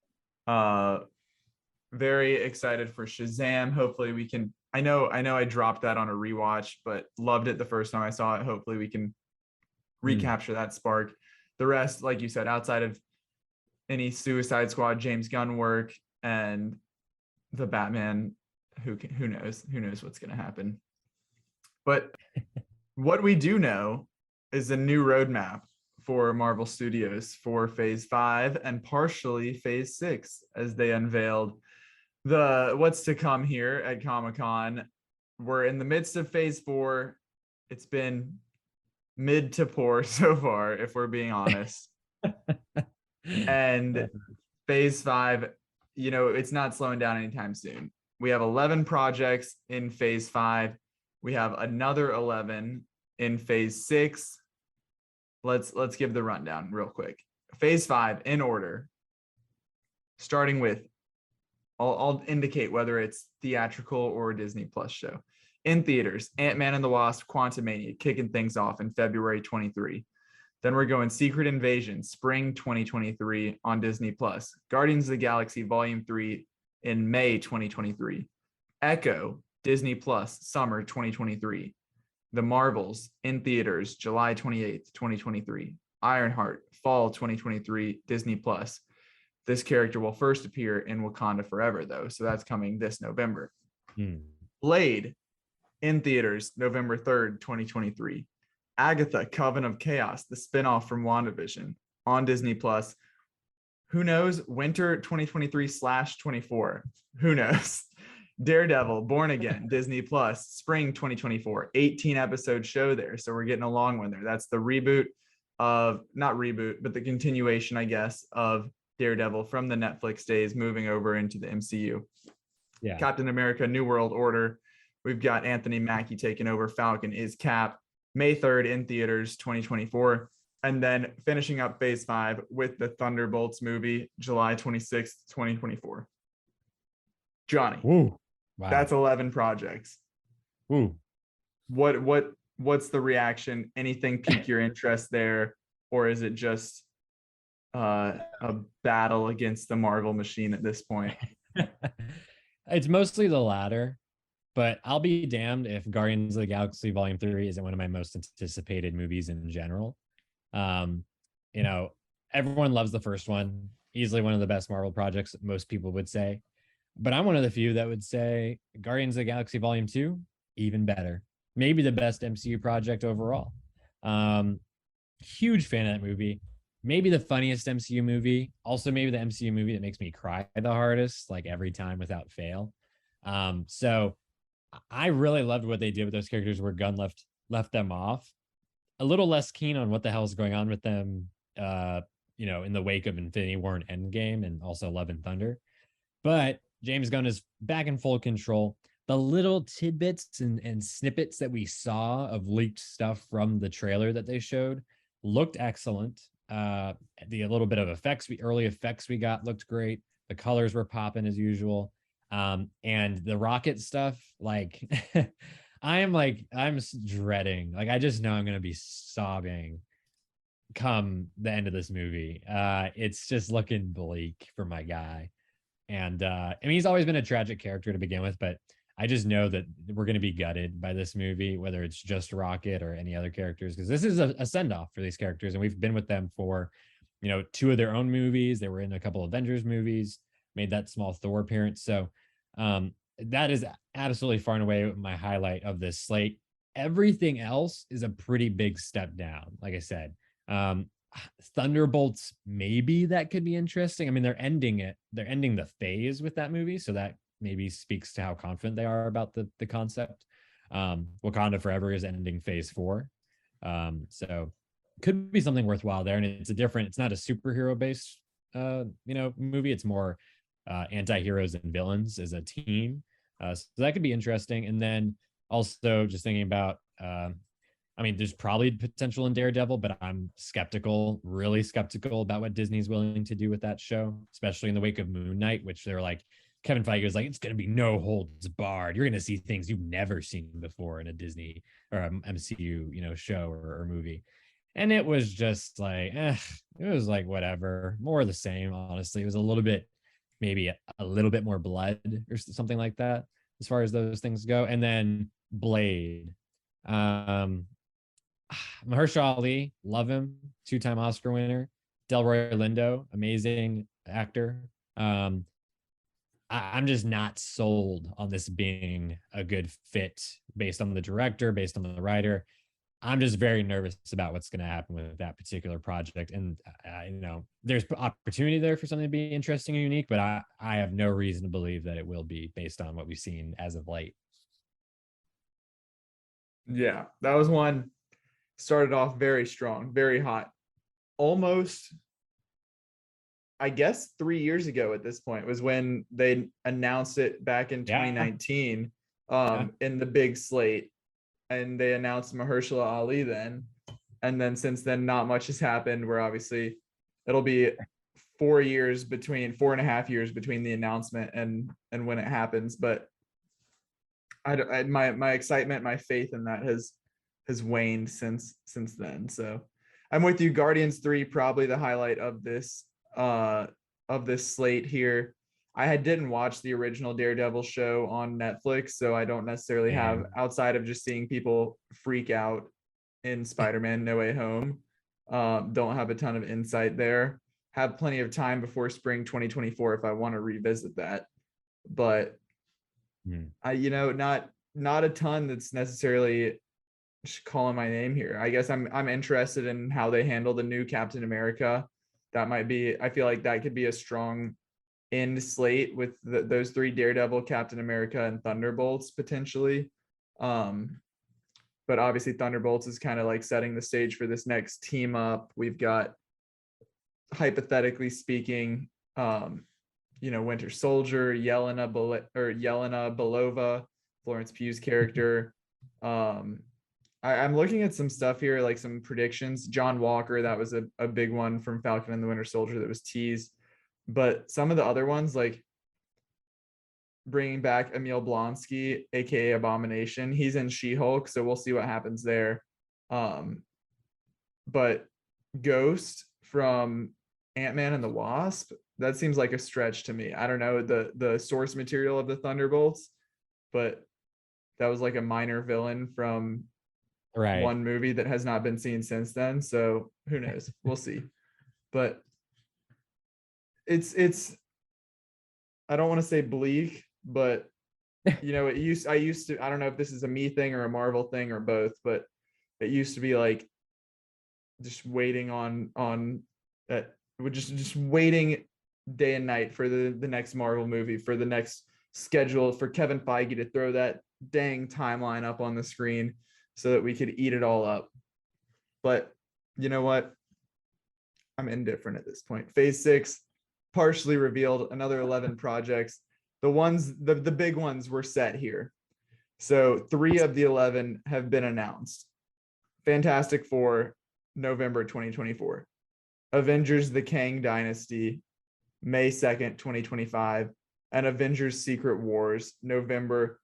Very excited for Shazam. Hopefully we can. I know I dropped that on a rewatch, but loved it the first time I saw it. Hopefully we can recapture that spark. The rest, like you said, outside of any Suicide Squad, James Gunn work, and the Batman, who knows what's going to happen. But what we do know is a new roadmap for Marvel Studios for Phase 5 and partially Phase 6, as they unveiled what's to come here at Comic-Con. We're in the midst of Phase 4. It's been mid to poor so far, if we're being honest. And Phase 5, it's not slowing down anytime soon. We have 11 projects in Phase 5. We have another 11 in Phase 6. Let's give the rundown real quick. Phase 5 in order, starting with, I'll indicate whether it's theatrical or a Disney Plus show. In theaters, Ant-Man and the Wasp: Quantumania kicking things off in February 23. Then we're going Secret Invasion, spring 2023 on Disney Plus. Guardians of the Galaxy Volume 3 in May 2023. Echo, Disney Plus, summer 2023. The Marvels in theaters, July 28th, 2023. Ironheart, fall 2023, Disney Plus. This character will first appear in Wakanda Forever, though, so that's coming this November. Blade in theaters, November 3rd, 2023. Agatha, Coven of Chaos, the spinoff from WandaVision on Disney Plus. Who knows? Winter 2023/24. Who knows? Daredevil, Born Again, Disney Plus, spring 2024, 18 episode show there. So we're getting a long one there. That's the reboot of, not reboot, but the continuation, I guess, of Daredevil from the Netflix days moving over into the MCU. Yeah. Captain America, New World Order. We've got Anthony Mackie taking over. Falcon is Cap. May 3rd in theaters, 2024. And then finishing up phase 5 with the Thunderbolts movie, July 26th, 2024. Johnny. Woo. Wow. That's 11 projects. Woo. What's the reaction? Anything pique your interest there? Or is it just a battle against the Marvel machine at this point? It's mostly the latter, but I'll be damned if Guardians of the Galaxy Volume 3 isn't one of my most anticipated movies in general. Everyone loves the first one, easily one of the best Marvel projects, most people would say. But I'm one of the few that would say Guardians of the Galaxy Volume 2, even better. Maybe the best MCU project overall. Huge fan of that movie. Maybe the funniest MCU movie. Also, maybe the MCU movie that makes me cry the hardest, like every time without fail. So I really loved what they did with those characters where Gunn left them off. A little less keen on what the hell is going on with them, in the wake of Infinity War and Endgame and also Love and Thunder. But James Gunn is back in full control. The little tidbits and snippets that we saw of leaked stuff from the trailer that they showed looked excellent. The little bit of early effects we got looked great. The colors were popping as usual. And the rocket stuff, I'm dreading. I just know I'm going to be sobbing come the end of this movie. It's just looking bleak for my guy. And he's always been a tragic character to begin with, but I just know that we're going to be gutted by this movie, whether it's just Rocket or any other characters, because this is a send-off for these characters. And we've been with them for, 2 of their own movies. They were in a couple Avengers movies, made that small Thor appearance. So that is absolutely far and away my highlight of this slate. Everything else is a pretty big step down. Like I said, Thunderbolts, maybe that could be interesting. I mean, they're ending the phase with that movie, so that maybe speaks to how confident they are about the concept. Wakanda Forever is ending phase 4, so could be something worthwhile there. And it's not a superhero based movie. It's more anti-heroes and villains as a team, so that could be interesting. And then also just thinking about there's probably potential in Daredevil, but I'm really skeptical about what Disney's willing to do with that show, especially in the wake of Moon Knight, which they're like, Kevin Feige was like, it's going to be no holds barred. You're going to see things you've never seen before in a Disney or a MCU, show or movie. And it was just like, it was like whatever, more of the same. Honestly, it was maybe a little bit more blood or something like that as far as those things go. And then Blade. Mahershala Ali, love him, 2-time Oscar winner. Delroy Lindo, amazing actor. I'm just not sold on this being a good fit based on the director, based on the writer. I'm just very nervous about what's going to happen with that particular project. And, there's opportunity there for something to be interesting and unique, but I have no reason to believe that it will be based on what we've seen as of late. Yeah, that was one. Started off very strong, very hot. Almost, I guess 3 years ago at this point was when they announced it back in 2019 in the big slate. And they announced Mahershala Ali then. And then since then, not much has happened, where obviously it'll be 4.5 years between the announcement and when it happens. But my excitement, my faith in that has waned since then. So I'm with you. Guardians 3, probably the highlight of this slate here. didn't watch the original Daredevil show on Netflix, so I don't necessarily have, outside of just seeing people freak out in Spider-Man No Way Home, don't have a ton of insight there. Have plenty of time before spring 2024 if I want to revisit that, but not a ton that's necessarily calling my name here. I guess I'm interested in how they handle the new Captain America. That might be, I feel like that could be a strong end slate with those three, Daredevil, Captain America, and Thunderbolts potentially. But obviously Thunderbolts is kind of like setting the stage for this next team up. We've got, hypothetically speaking, Winter Soldier, Yelena Belova, Florence Pugh's character. I'm looking at some stuff here, like some predictions. John Walker, that was a big one from Falcon and the Winter Soldier that was teased. But some of the other ones, like bringing back Emil Blonsky, aka Abomination, he's in She-Hulk, so we'll see what happens there. But Ghost from Ant-Man and the Wasp, that seems like a stretch to me. I don't know the source material of the Thunderbolts, but that was like a minor villain from one movie that has not been seen since then. So who knows? We'll see. But it's I don't want to say bleak, but I used to, I don't know if this is a me thing or a Marvel thing or both, but it used to be like just waiting on that, just waiting day and night for the next Marvel movie, for the next schedule, for Kevin Feige to throw that dang timeline up on the screen so that we could eat it all up. But you know what? I'm indifferent at this point. Phase 6 partially revealed, another 11 projects. The big ones were set here. So 3 of the 11 have been announced. Fantastic Four, November 2024. Avengers: The Kang Dynasty, May 2nd, 2025. And Avengers: Secret Wars, November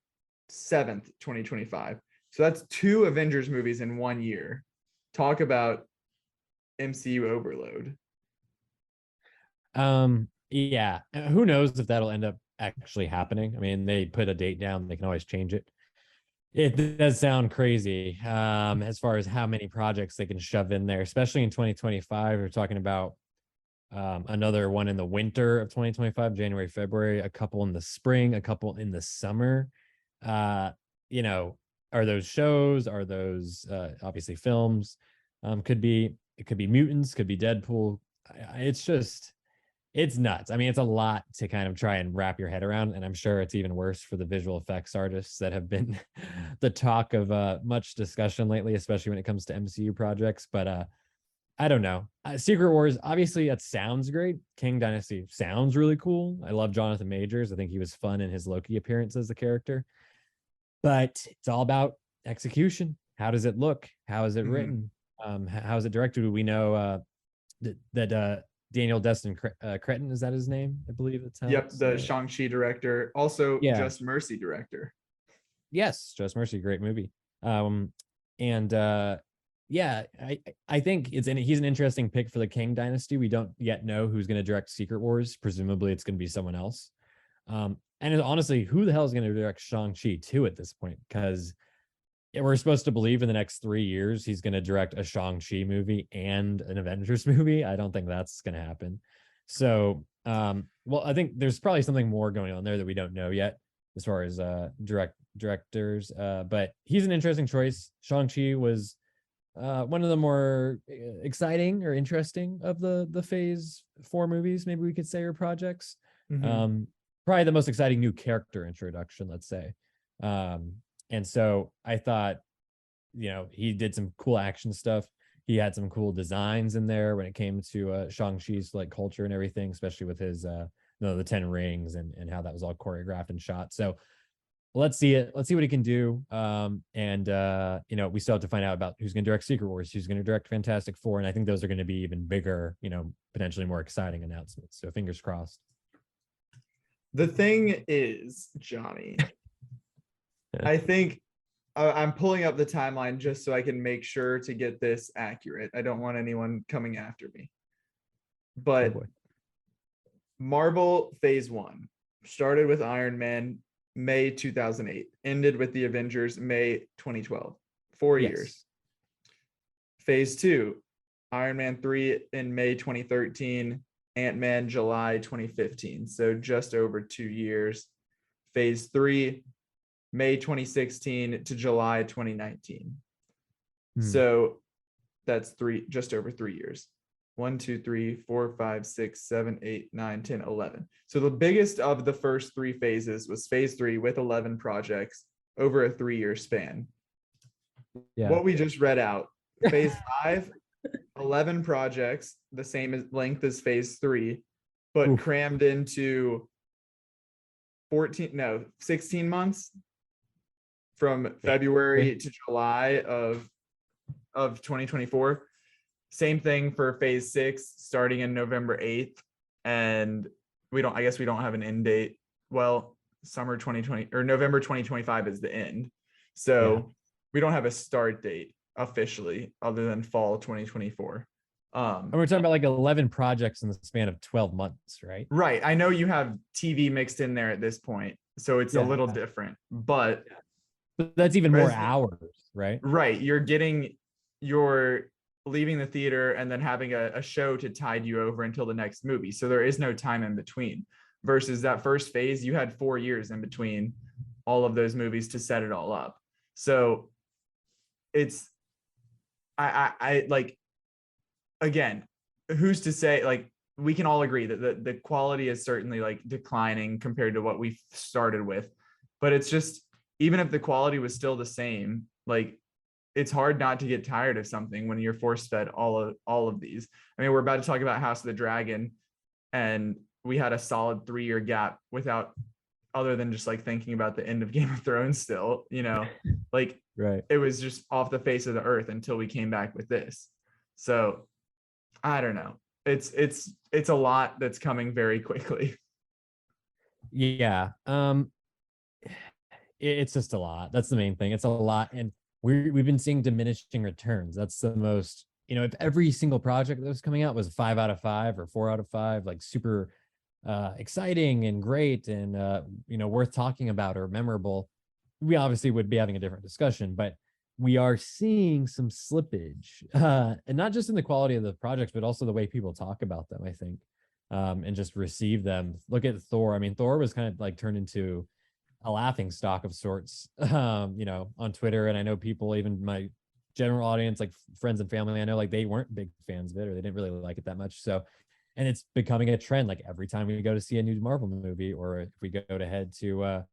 7th, 2025. So that's 2 Avengers movies in 1 year. Talk about MCU overload. Yeah, who knows if that'll end up actually happening. I mean, they put a date down, they can always change it. It does sound crazy as far as how many projects they can shove in there, especially in 2025. We're talking about another one in the winter of 2025, January, February, a couple in the spring, a couple in the summer. Are those shows? Are those obviously films? It could be mutants, could be Deadpool. It's nuts. I mean, it's a lot to kind of try and wrap your head around, and I'm sure it's even worse for the visual effects artists that have been the talk of much discussion lately, especially when it comes to MCU projects. But I don't know. Secret Wars, obviously, that sounds great. King Dynasty sounds really cool. I love Jonathan Majors. I think he was fun in his Loki appearance as the character. But it's all about execution. How does it look? How is it written? How is it directed? Do we know that Daniel Destin Cretton, is that his name? I believe it's the Shang-Chi director, also Just Mercy director. Yes, Just Mercy, great movie. I think he's an interesting pick for the King Dynasty. We don't yet know who's going to direct Secret Wars. Presumably it's going to be someone else. And honestly, who the hell is going to direct Shang-Chi 2 at this point? Because we're supposed to believe in the next 3 years he's going to direct a Shang-Chi movie and an Avengers movie. I don't think that's going to happen. So, I think there's probably something more going on there that we don't know yet as far as directors. But he's an interesting choice. Shang-Chi was one of the more exciting or interesting of the Phase 4 movies, maybe we could say, or projects. Probably the most exciting new character introduction, let's say. And so I thought, he did some cool action stuff. He had some cool designs in there when it came to Shang-Chi's like culture and everything, especially with his the 10 rings and how that was all choreographed and shot. So let's see it. Let's see what he can do. We still have to find out about who's going to direct Secret Wars, who's going to direct Fantastic Four, and I think those are going to be even bigger, potentially more exciting announcements. So fingers crossed. The thing is, Johnny, I think I'm pulling up the timeline just so I can make sure to get this accurate. I don't want anyone coming after me. But Marvel Phase 1, started with Iron Man May 2008, ended with the Avengers May 2012. 4 Yes. years. Phase 2, Iron Man 3 in May 2013, Ant-Man July 2015. So just over 2 years. Phase 3, May 2016 to July 2019. So that's just over 3 years. 1, 2, 3, 4, 5, 6, 7, 8, 9, 10, 11. So the biggest of the first 3 phases was phase 3 with 11 projects over a 3-year span. Yeah. What we just read out, phase 5, 11 projects, the same length as phase 3, but crammed into 16 months from February to July of 2024. Same thing for phase 6, starting in November 8th. And I guess we don't have an end date. Well, summer 2020 or November 2025 is the end. So we don't have a start date officially other than fall 2024. And we're talking about like 11 projects in the span of 12 months, right? Right. I know you have TV mixed in there at this point, so it's a little different, but that's even more hours, right? Right. You're leaving the theater and then having a show to tide you over until the next movie. So there is no time in between, versus that first phase, you had 4 years in between all of those movies to set it all up. So it's, I like, again, who's to say, like, we can all agree that the quality is certainly like declining compared to what we started with, but it's just, even if the quality was still the same, like, it's hard not to get tired of something when you're force fed all of these. I mean, we're about to talk about House of the Dragon, and we had a solid 3-year gap without, other than just like thinking about the end of Game of Thrones still, like, right. It was just off the face of the earth until we came back with this. So I don't know. It's a lot that's coming very quickly. Yeah. It's just a lot. That's the main thing. It's a lot. And we've been seeing diminishing returns. That's the most, if every single project that was coming out was 5 out of 5 or 4 out of 5, like super exciting and great and worth talking about or memorable, we obviously would be having a different discussion. But we are seeing some slippage, and not just in the quality of the projects, but also the way people talk about them, I think, and just receive them. Look at Thor. I mean, Thor was kind of like turned into a laughing stock of sorts, on Twitter. And I know people, even my general audience, like friends and family, I know, like, they weren't big fans of it, or they didn't really like it that much. So, and it's becoming a trend. Like, every time we go to see a new Marvel movie, or if we go to head to,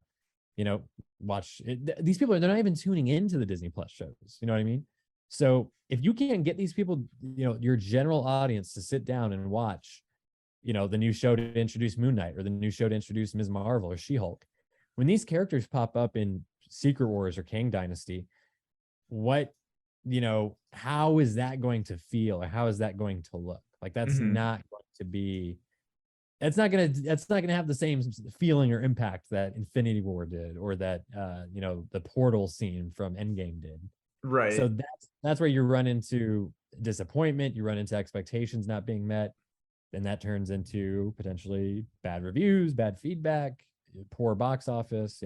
watch it, these people, they're not even tuning into the Disney Plus shows. You know what I mean? So if you can't get these people, your general audience, to sit down and watch, the new show to introduce Moon Knight, or the new show to introduce Ms. Marvel or She-Hulk, when these characters pop up in Secret Wars or Kang Dynasty, how is that going to feel, or how is that going to look? Like, that's not going to be, that's not going to have the same feeling or impact that Infinity War did, or that, the portal scene from Endgame did. Right. So that's where you run into disappointment, you run into expectations not being met, and that turns into potentially bad reviews, bad feedback, poor box office.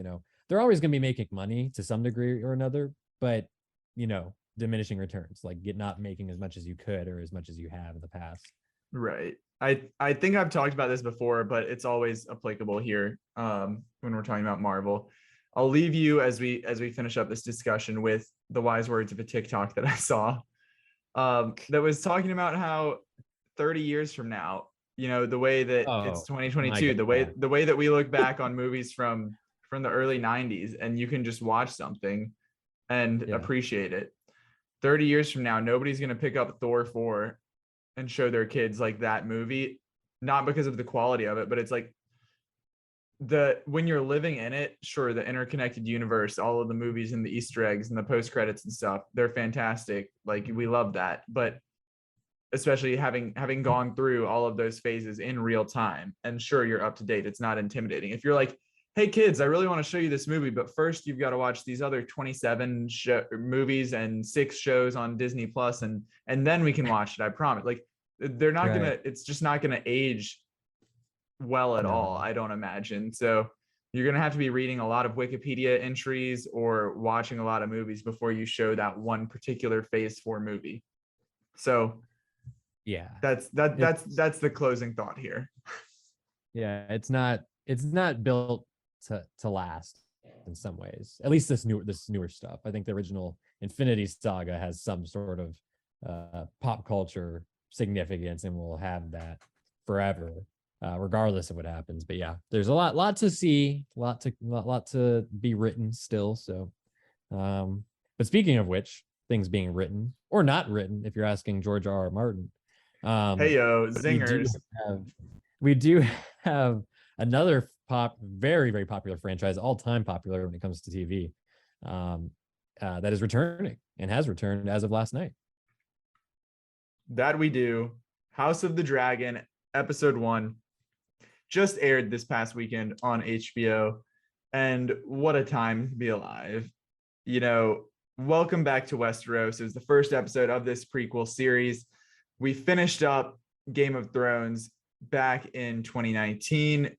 They're always going to be making money to some degree or another, but diminishing returns, like not making as much as you could or as much as you have in the past. Right. I think I've talked about this before, but it's always applicable here when we're talking about Marvel. I'll leave you, as we finish up this discussion, with the wise words of a TikTok that I saw that was talking about how 30 years from now, the way that it's 2022, the way that we look back on movies from the early 90s, and you can just watch something and appreciate it. 30 years from now, nobody's going to pick up Thor 4 and show their kids like that movie, not because of the quality of it, but it's like, when you're living in it, sure, the interconnected universe, all of the movies and the Easter eggs and the post credits and stuff, they're fantastic. Like, we love that. But especially having gone through all of those phases in real time, and sure, you're up to date, it's not intimidating. If you're like, hey kids, I really want to show you this movie, but first you've got to watch these other 27 movies and 6 shows on Disney Plus, and then we can watch it, I promise. Like, they're not gonna, it's just not gonna age well at No. all, I don't imagine. So you're going to have to be reading a lot of Wikipedia entries or watching a lot of movies before you show that one particular phase 4 movie. So Yeah. that's the closing thought here. Yeah, it's not built to last in some ways. At least this newer stuff. I think the original Infinity Saga has some sort of pop culture significance and will have that forever, regardless of what happens. But yeah, there's a lot to see, lot to be written still. So, but speaking of which, things being written or not written, if you're asking George R. R. Martin, Hey yo, zingers! We do have another very, very popular franchise, all-time popular when it comes to TV, that is returning and has returned as of last night. That we do. House of the Dragon, episode 1, just aired this past weekend on HBO. And what a time to be alive. Welcome back to Westeros. It was the first episode of this prequel series. We finished up Game of Thrones back in 2019.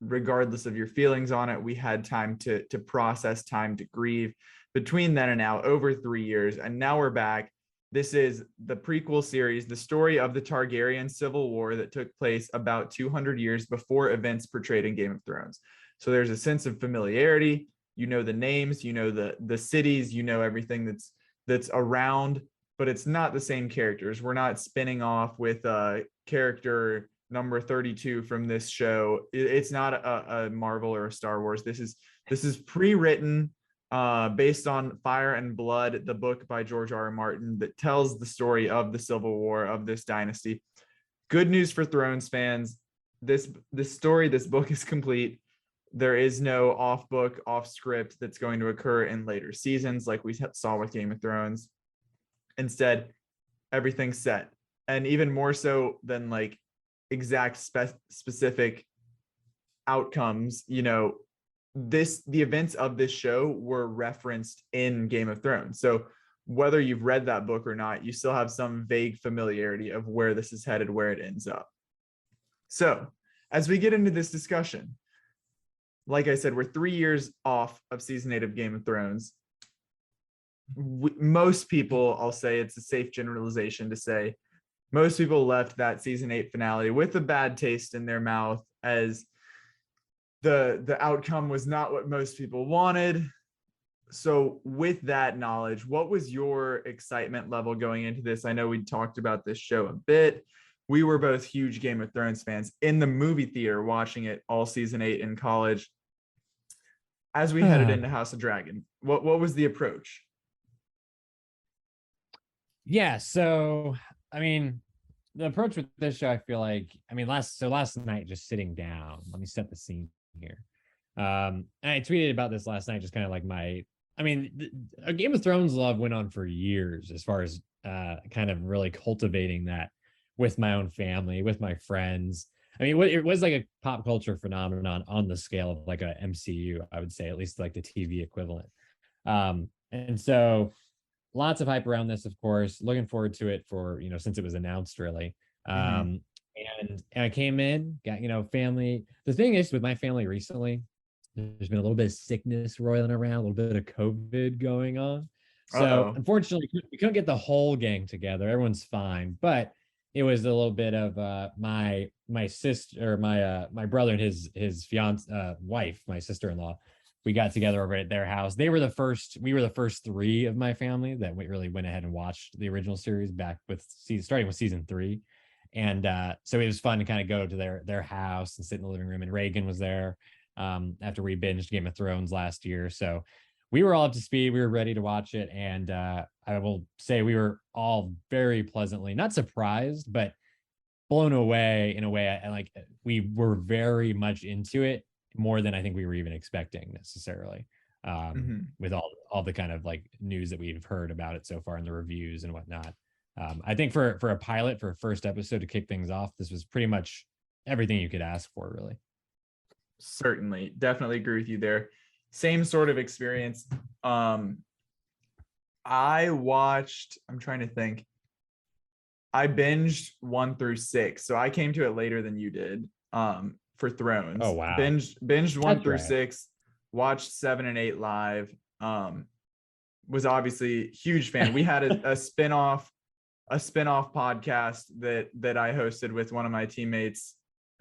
Regardless of your feelings on it, we had time to process, time to grieve. Between then and now, over 3 years, and now we're back. This is the prequel series, the story of the Targaryen Civil War that took place about 200 years before events portrayed in Game of Thrones. So there's a sense of familiarity. You know the names, you know the cities, you know everything that's around, but it's not the same characters. We're not spinning off with character number 32 from this show. It's not a Marvel or a Star Wars. This is pre-written, based on Fire and Blood, the book by George R. R. Martin that tells the story of the Civil War, of this dynasty. Good news for Thrones fans. This book is complete. There is no off book, off script that's going to occur in later seasons like we saw with Game of Thrones. Instead, everything's set. And even more so than like exact specific outcomes, the events of this show were referenced in Game of Thrones. So whether you've read that book or not, you still have some vague familiarity of where this is headed, where it ends up. So as we get into this discussion, like I said, we're 3 years off of season 8 of Game of Thrones. Most people, I'll say it's a safe generalization to say, most people left that season 8 finale with a bad taste in their mouth, as the outcome was not what most people wanted. So with that knowledge, what was your excitement level going into this? I know we talked about this show a bit. We were both huge Game of Thrones fans in the movie theater, watching it all season 8 in college. As we headed into House of Dragon, what was the approach? Yeah, so I mean, the approach with this show, I feel like, last night, just sitting down, let me set the scene here. And I tweeted about this last night, just kind of like a Game of Thrones love went on for years, as far as kind of really cultivating that with my own family, with my friends. It was like a pop culture phenomenon on the scale of like a MCU, I would say, at least like the TV equivalent. And so lots of hype around this, of course, looking forward to it for, since it was announced, really. And I came in, got, family. The thing is with my family recently, there's been a little bit of sickness roiling around, a little bit of COVID going on. So unfortunately, we couldn't get the whole gang together. Everyone's fine, but it was a little bit of my sister, or my brother and his fiance wife, my sister-in-law. We got together over at their house. We were the first 3 of my family that really went ahead and watched the original series back starting with season 3. And so it was fun to kind of go to their house and sit in the living room. And Reagan was there after we binged Game of Thrones last year. So we were all up to speed. We were ready to watch it. And I will say we were all very pleasantly, not surprised, but blown away in a way. We were very much into it, more than I think we were even expecting necessarily, with all the kind of like news that we've heard about it so far in the reviews and whatnot. I think for a pilot, for a first episode to kick things off, this was pretty much everything you could ask for, really. Certainly. Definitely agree with you there. Same sort of experience. I'm trying to think. I binged 1 through 6. So I came to it later than you did. for Thrones. Oh, wow. Binged 1 That's through right. 6, watched 7 and 8 live. Was obviously huge fan. We had a spin-off podcast that I hosted with one of my teammates,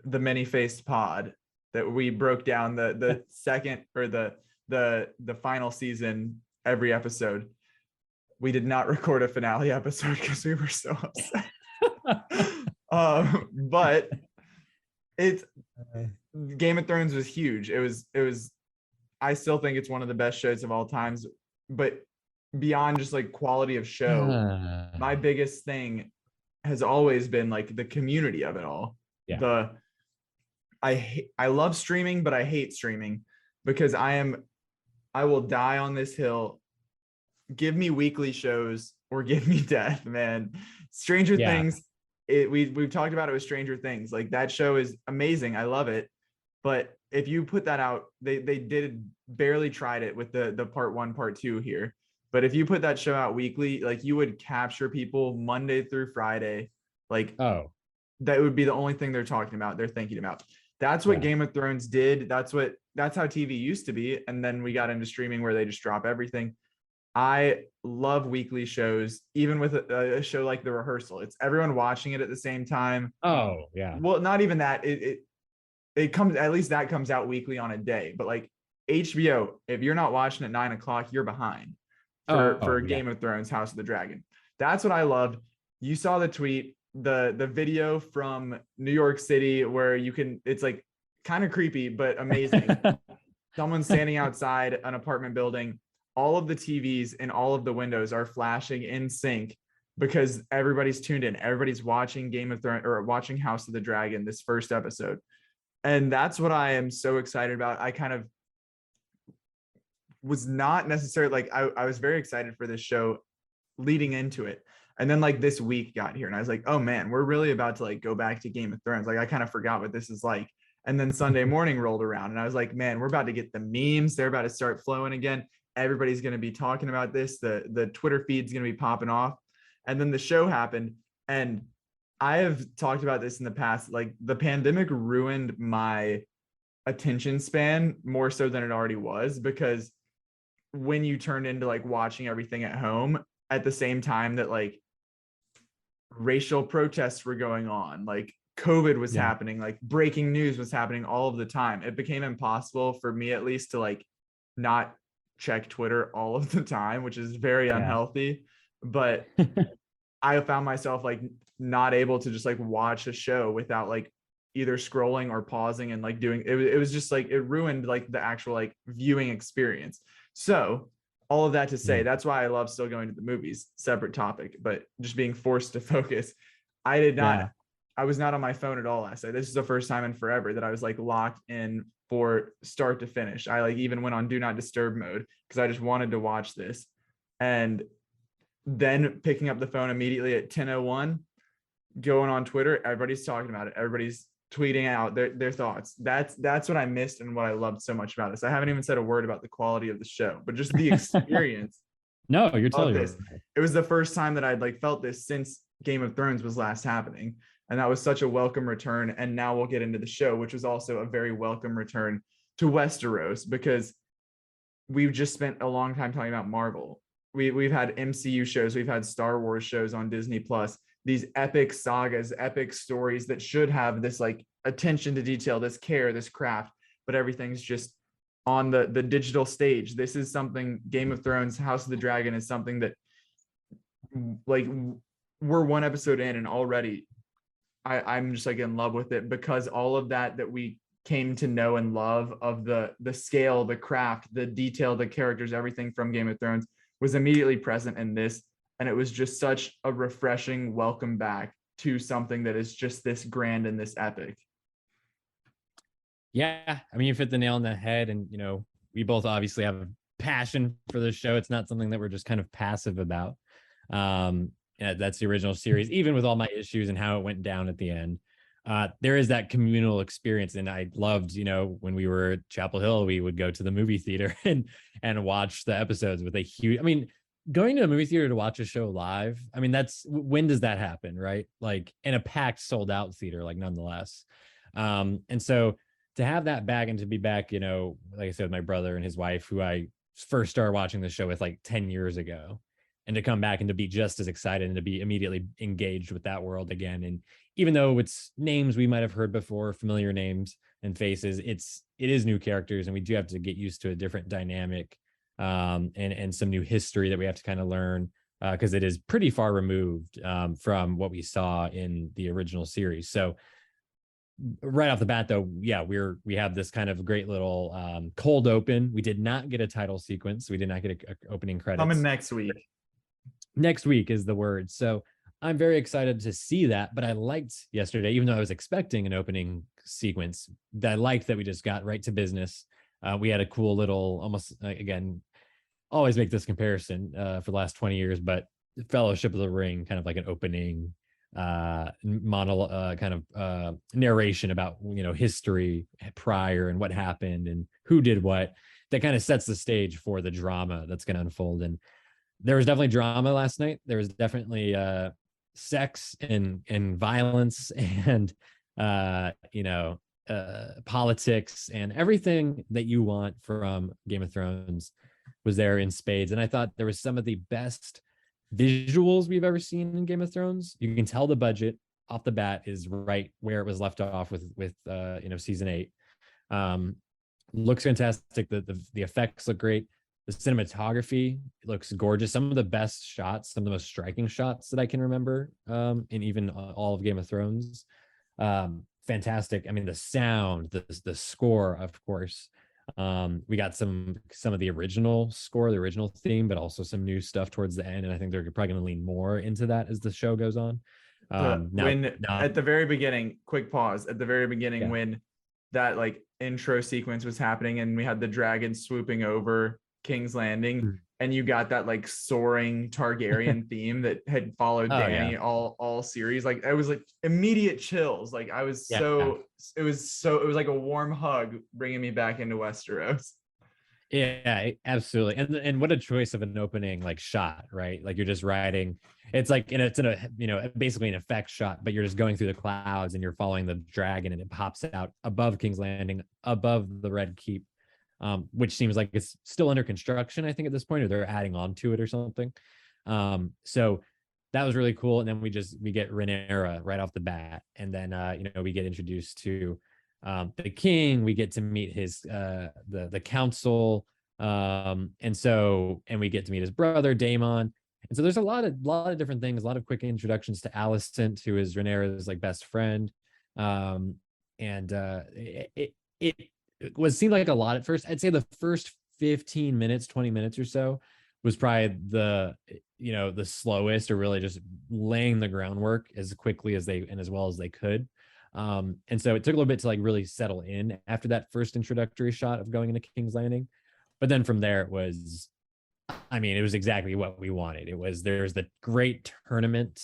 the Many Faced Pod, that we broke down the second or the final season every episode. We did not record a finale episode because we were so upset. But it's Game of Thrones was huge. It was I still think it's one of the best shows of all times, but beyond just like quality of show, my biggest thing has always been like the community of it all. Yeah. I love streaming, but I hate streaming because I will die on this hill. Give me weekly shows or give me death, man. Stranger Things, we've talked about it with Stranger Things. Like that show is amazing. I love it. But if you put that out, they did barely tried it with the part 1, part 2 here. But if you put that show out weekly, like you would capture people Monday through Friday. Like, that would be the only thing they're talking about, they're thinking about. That's what Game of Thrones did. That's how TV used to be. And then we got into streaming where they just drop everything. I love weekly shows, even with a show like The Rehearsal. It's everyone watching it at the same time. Oh, yeah. Well, not even that. It comes, at least that comes out weekly on a day. But like HBO, if you're not watching at 9 o'clock, you're behind for Game of Thrones, House of the Dragon. That's what I loved. You saw the tweet, the video from New York City where it's like kind of creepy, but amazing. Someone standing outside an apartment building. All of the TVs and all of the windows are flashing in sync because everybody's tuned in. Everybody's watching Game of Thrones or watching House of the Dragon, this first episode. And that's what I am so excited about. I kind of was not necessarily like, I was very excited for this show leading into it. And then like this week got here and I was like, oh man, we're really about to like go back to Game of Thrones. Like I kind of forgot what this is like. And then Sunday morning rolled around and I was like, man, we're about to get the memes. They're about to start flowing again. Everybody's going to be talking about this. The Twitter feed's going to be popping off. And then the show happened. And I have talked about this in the past. Like the pandemic ruined my attention span more so than it already was, because when you turned into like watching everything at home at the same time that like racial protests were going on, like COVID was happening, like breaking news was happening all of the time, it became impossible for me at least to like not check Twitter all of the time, which is very unhealthy. But I found myself like not able to just like watch a show without like either scrolling or pausing and like doing it. It was just like it ruined like the actual like viewing experience. So all of that to say, that's why I love still going to the movies. Separate topic, but just being forced to focus. I was not on my phone at all last night. This is the first time in forever that I was like locked in for start to finish. I like even went on do not disturb mode because I just wanted to watch this. And then picking up the phone immediately at 10:01, going on Twitter, everybody's talking about it. Everybody's tweeting out their thoughts. That's what I missed and what I loved so much about this. I haven't even said a word about the quality of the show, but just the experience. No, you're totally right. It was the first time that I'd like felt this since Game of Thrones was last happening. And that was such a welcome return. And now we'll get into the show, which was also a very welcome return to Westeros, because we've just spent a long time talking about Marvel. We've had MCU shows, we've had Star Wars shows on Disney Plus, these epic sagas, epic stories that should have this like attention to detail, this care, this craft, but everything's just on the digital stage. This is something, Game of Thrones, House of the Dragon is something that like we're one episode in and already I'm just like in love with it, because all of that we came to know and love of the scale, the craft, the detail, the characters, everything from Game of Thrones was immediately present in this. And it was just such a refreshing welcome back to something that is just this grand and this epic. Yeah, I mean, you hit the nail on the head, and you know, we both obviously have a passion for this show. It's not something that we're just kind of passive about. Yeah, that's the original series, even with all my issues and how it went down at the end. There is that communal experience, and I loved, you know, when we were at Chapel Hill, we would go to the movie theater and watch the episodes with a huge. I mean, going to a movie theater to watch a show live. I mean, when does that happen, right? Like in a packed, sold out theater, like nonetheless. And so to have that back and to be back, you know, like I said, with my brother and his wife, who I first started watching the show with like 10 years ago, and to come back and to be just as excited and to be immediately engaged with that world again. And even though it's names we might have heard before, familiar names and faces, it is new characters, and we do have to get used to a different dynamic, and some new history that we have to kind of learn, because it is pretty far removed from what we saw in the original series. So right off the bat, though, yeah, we have this kind of great little cold open. We did not get a title sequence. We did not get a opening credits. Coming next week. Next week is the word. So I'm very excited to see that. But I liked yesterday, even though I was expecting an opening sequence, that I liked that we just got right to business. We had a cool little, almost again, always make this comparison for the last 20 years, but Fellowship of the Ring, kind of like an opening monologue, kind of narration about, you know, history prior and what happened and who did what. That kind of sets the stage for the drama that's going to unfold. And there was definitely drama last night. There was definitely sex and violence and politics, and everything that you want from Game of Thrones was there in spades. And I thought there was some of the best visuals we've ever seen in Game of Thrones. You can tell the budget off the bat is right where it was left off with season 8. Looks fantastic. The effects look great. The cinematography looks gorgeous. Some of the best shots, some of the most striking shots that I can remember in even all of Game of Thrones. Fantastic. I mean, the sound, the score, of course. We got some of the original score, the original theme, but also some new stuff towards the end. And I think they're probably going to lean more into that as the show goes on. At the very beginning, quick pause, at the very beginning, yeah. When that like intro sequence was happening and we had the dragon swooping over King's Landing, and you got that like soaring Targaryen theme that had followed Dany all series. Like it was like immediate chills. Like I was it was like a warm hug bringing me back into Westeros. Yeah, absolutely. And what a choice of an opening like shot, right? Like you're just riding. It's like it's in a basically an effect shot, but you're just going through the clouds and you're following the dragon, and it pops out above King's Landing, above the Red Keep. Which seems like it's still under construction, I think, at this point, or they're adding on to it or something. So that was really cool. And then we get Rhaenyra right off the bat. And then, we get introduced to the king. We get to meet his, the council. And we get to meet his brother, Daemon. And so there's a lot of different things, a lot of quick introductions to Alicent, who is Rhaenyra's like best friend. It seemed like a lot at first. I'd say the first 15 minutes, 20 minutes or so was probably the slowest, or really just laying the groundwork as quickly as and as well as they could. And so it took a little bit to like really settle in after that first introductory shot of going into King's Landing. But then from there, it was exactly what we wanted. There's the great tournament,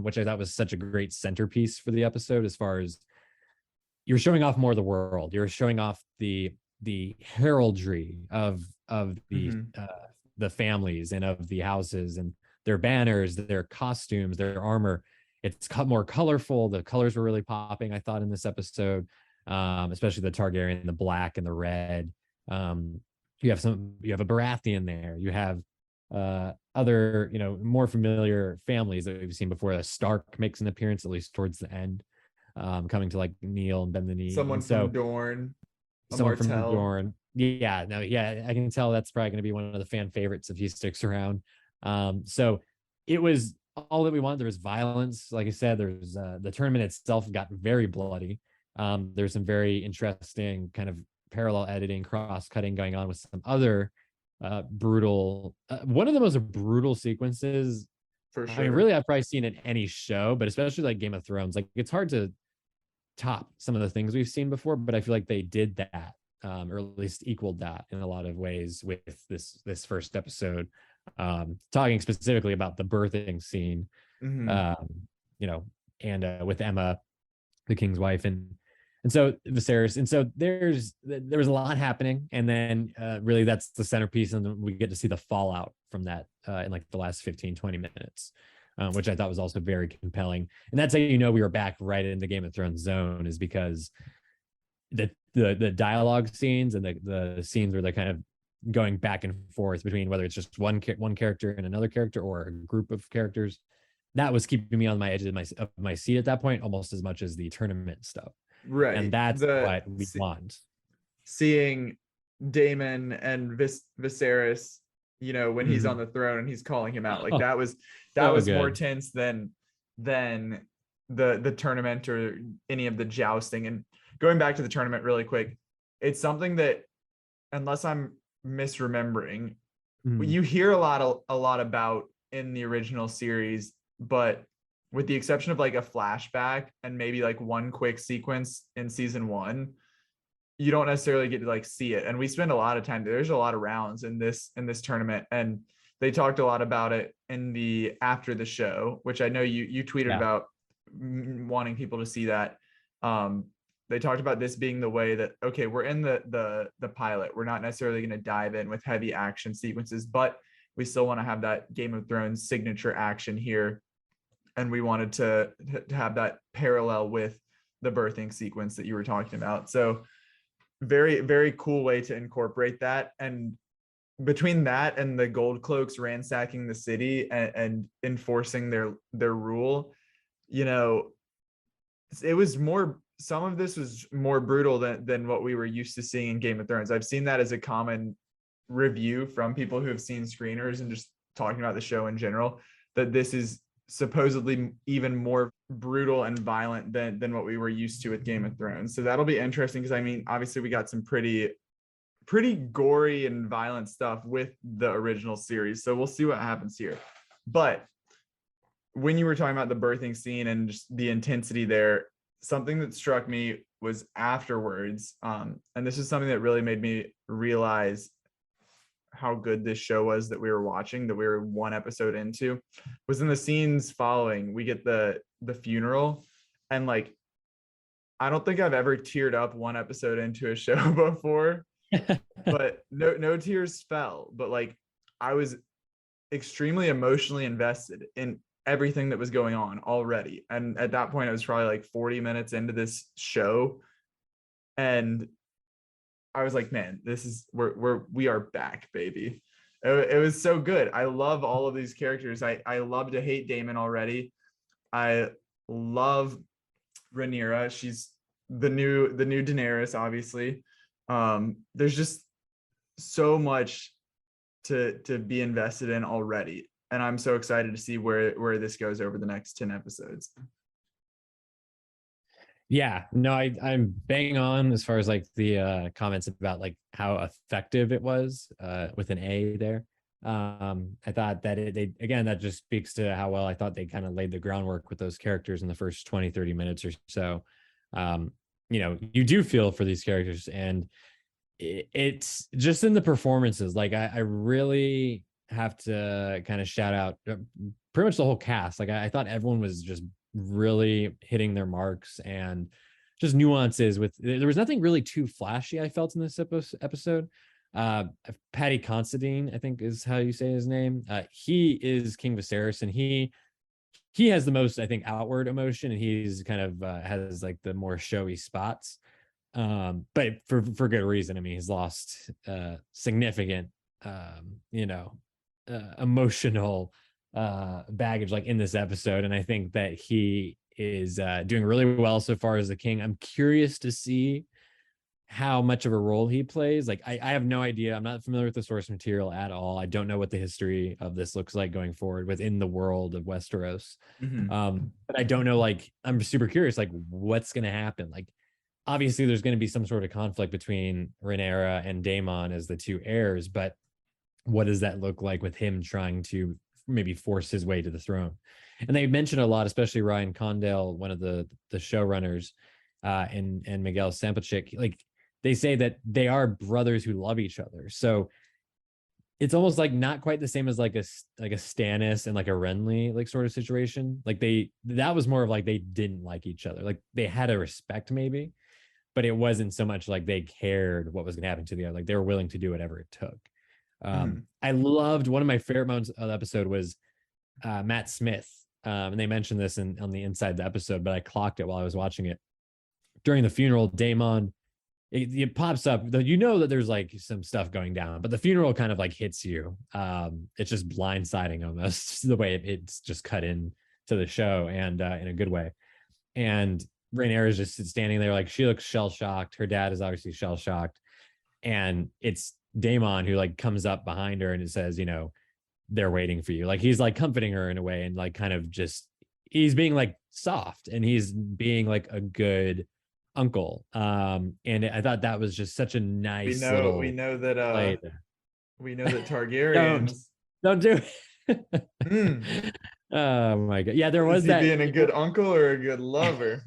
which I thought was such a great centerpiece for the episode, as far as you're showing off more of the world. You're showing off the heraldry of the families and of the houses and their banners, their costumes, their armor. It's more colorful. The colors were really popping, I thought, in this episode, especially the Targaryen, the black and the red. You have a Baratheon there. You have other, more familiar families that we've seen before. A Stark makes an appearance, at least towards the end. Coming to like kneel and bend the knee. Someone from Dorne. Someone from Dorne. Yeah, I can tell that's probably going to be one of the fan favorites if he sticks around. So it was all that we wanted. There was violence, like I said. There's the tournament itself got very bloody. There's some very interesting kind of parallel editing, cross-cutting going on with some other brutal. One of the most brutal sequences. For sure. I mean, really, I've probably seen in any show, but especially like Game of Thrones. Like it's hard to top some of the things we've seen before, but I feel like they did that, or at least equaled that in a lot of ways with this first episode. Talking specifically about the birthing scene, and with Emma, the king's wife, and so Viserys, and so there was a lot happening, and then really that's the centerpiece, and then we get to see the fallout from that in like the last 15-20 minutes. which I thought was also very compelling. And that's how you know we were back right in the Game of Thrones zone, is because the dialogue scenes and the scenes where they're kind of going back and forth between whether it's just one character and another character or a group of characters, that was keeping me on my edge of my seat at that point, almost as much as the tournament stuff. Right. And that's what we want. Seeing Daemon and Viserys, you know, when he's on the throne and he's calling him out, like that was more tense than the tournament or any of the jousting. And going back to the tournament really quick, it's something that, unless I'm misremembering, you hear a lot about in the original series, but with the exception of like a flashback and maybe like one quick sequence in season 1, you don't necessarily get to like see it. And we spend a lot of time, there's a lot of rounds in this tournament, and they talked a lot about it in the after the show, which I know you tweeted about wanting people to see that. They talked about this being the way that, okay, we're in the pilot, we're not necessarily going to dive in with heavy action sequences, but we still want to have that Game of Thrones signature action here, and we wanted to have that parallel with the birthing sequence that you were talking about. So very, very cool way to incorporate that. And between that and the Gold Cloaks ransacking the city and enforcing their rule, you know, it was more, some of this was more brutal than what we were used to seeing in Game of Thrones. I've seen that as a common review from people who have seen screeners and just talking about the show in general, that this is supposedly even more brutal and violent than what we were used to with Game of Thrones. So that'll be interesting, because I mean, obviously we got some pretty gory and violent stuff with the original series, so we'll see what happens here. But when you were talking about the birthing scene and just the intensity there, something that struck me was afterwards, and this is something that really made me realize how good this show was that we were watching, that we were one episode into, was in the scenes following. We get the funeral, and like, I don't think I've ever teared up one episode into a show before, but no tears fell, but like I was extremely emotionally invested in everything that was going on already. And at that point, I was probably like 40 minutes into this show, and I was like, man, this is we are back, baby. It was so good. I love all of these characters. I love to hate Daemon already. I love Rhaenyra. She's the new Daenerys, obviously. There's just so much to be invested in already, and I'm so excited to see where this goes over the next 10 episodes. Yeah, no, I'm bang on as far as like the comments about like how effective it was with an A there. I thought that that just speaks to how well I thought they kind of laid the groundwork with those characters in the first 20-30 minutes or so. You know, you do feel for these characters, and it's just in the performances. Like I really have to kind of shout out pretty much the whole cast. Like I thought everyone was just really hitting their marks, and just nuances with, there was nothing really too flashy I felt in this episode. Paddy Considine, I think is how you say his name. He is King Viserys, and he has the most, I think, outward emotion, and he's kind of has like the more showy spots, but for good reason. I mean, he's lost significant emotional baggage like in this episode, and I think that he is doing really well so far as the king. I'm curious to see how much of a role he plays. Like I have no idea. I'm not familiar with the source material at all. I don't know what the history of this looks like going forward within the world of Westeros. But I don't know, like I'm super curious, like what's going to happen. Like obviously there's going to be some sort of conflict between Rhaenyra and Daemon as the two heirs, but what does that look like with him trying to maybe force his way to the throne? And they mentioned a lot, especially Ryan Condell, one of the showrunners, and Miguel Sampachik, like they say that they are brothers who love each other. So it's almost like not quite the same as like a Stannis and like a Renly like sort of situation. Like that was more of like they didn't like each other. Like they had a respect maybe, but it wasn't so much like they cared what was going to happen to the other. Like they were willing to do whatever it took. I loved, one of my favorite moments of the episode was Matt Smith, and they mentioned this on the inside the episode, but I clocked it while I was watching it. During the funeral, Daemon, it pops up that you know that there's like some stuff going down, but the funeral kind of like hits you. It's just blindsiding almost the way it's just cut in to the show, and in a good way. And Rhaenyra is just standing there, like she looks shell shocked. Her dad is obviously shell shocked, and it's Daemon who like comes up behind her and it says, you know, they're waiting for you. Like he's like comforting her in a way, and like kind of just he's being like soft, and he's being like a good uncle. And I thought that was just such a nice we know that Targaryens don't do it. Hmm. Oh my god. Yeah, there was Is he that being a good uncle or a good lover.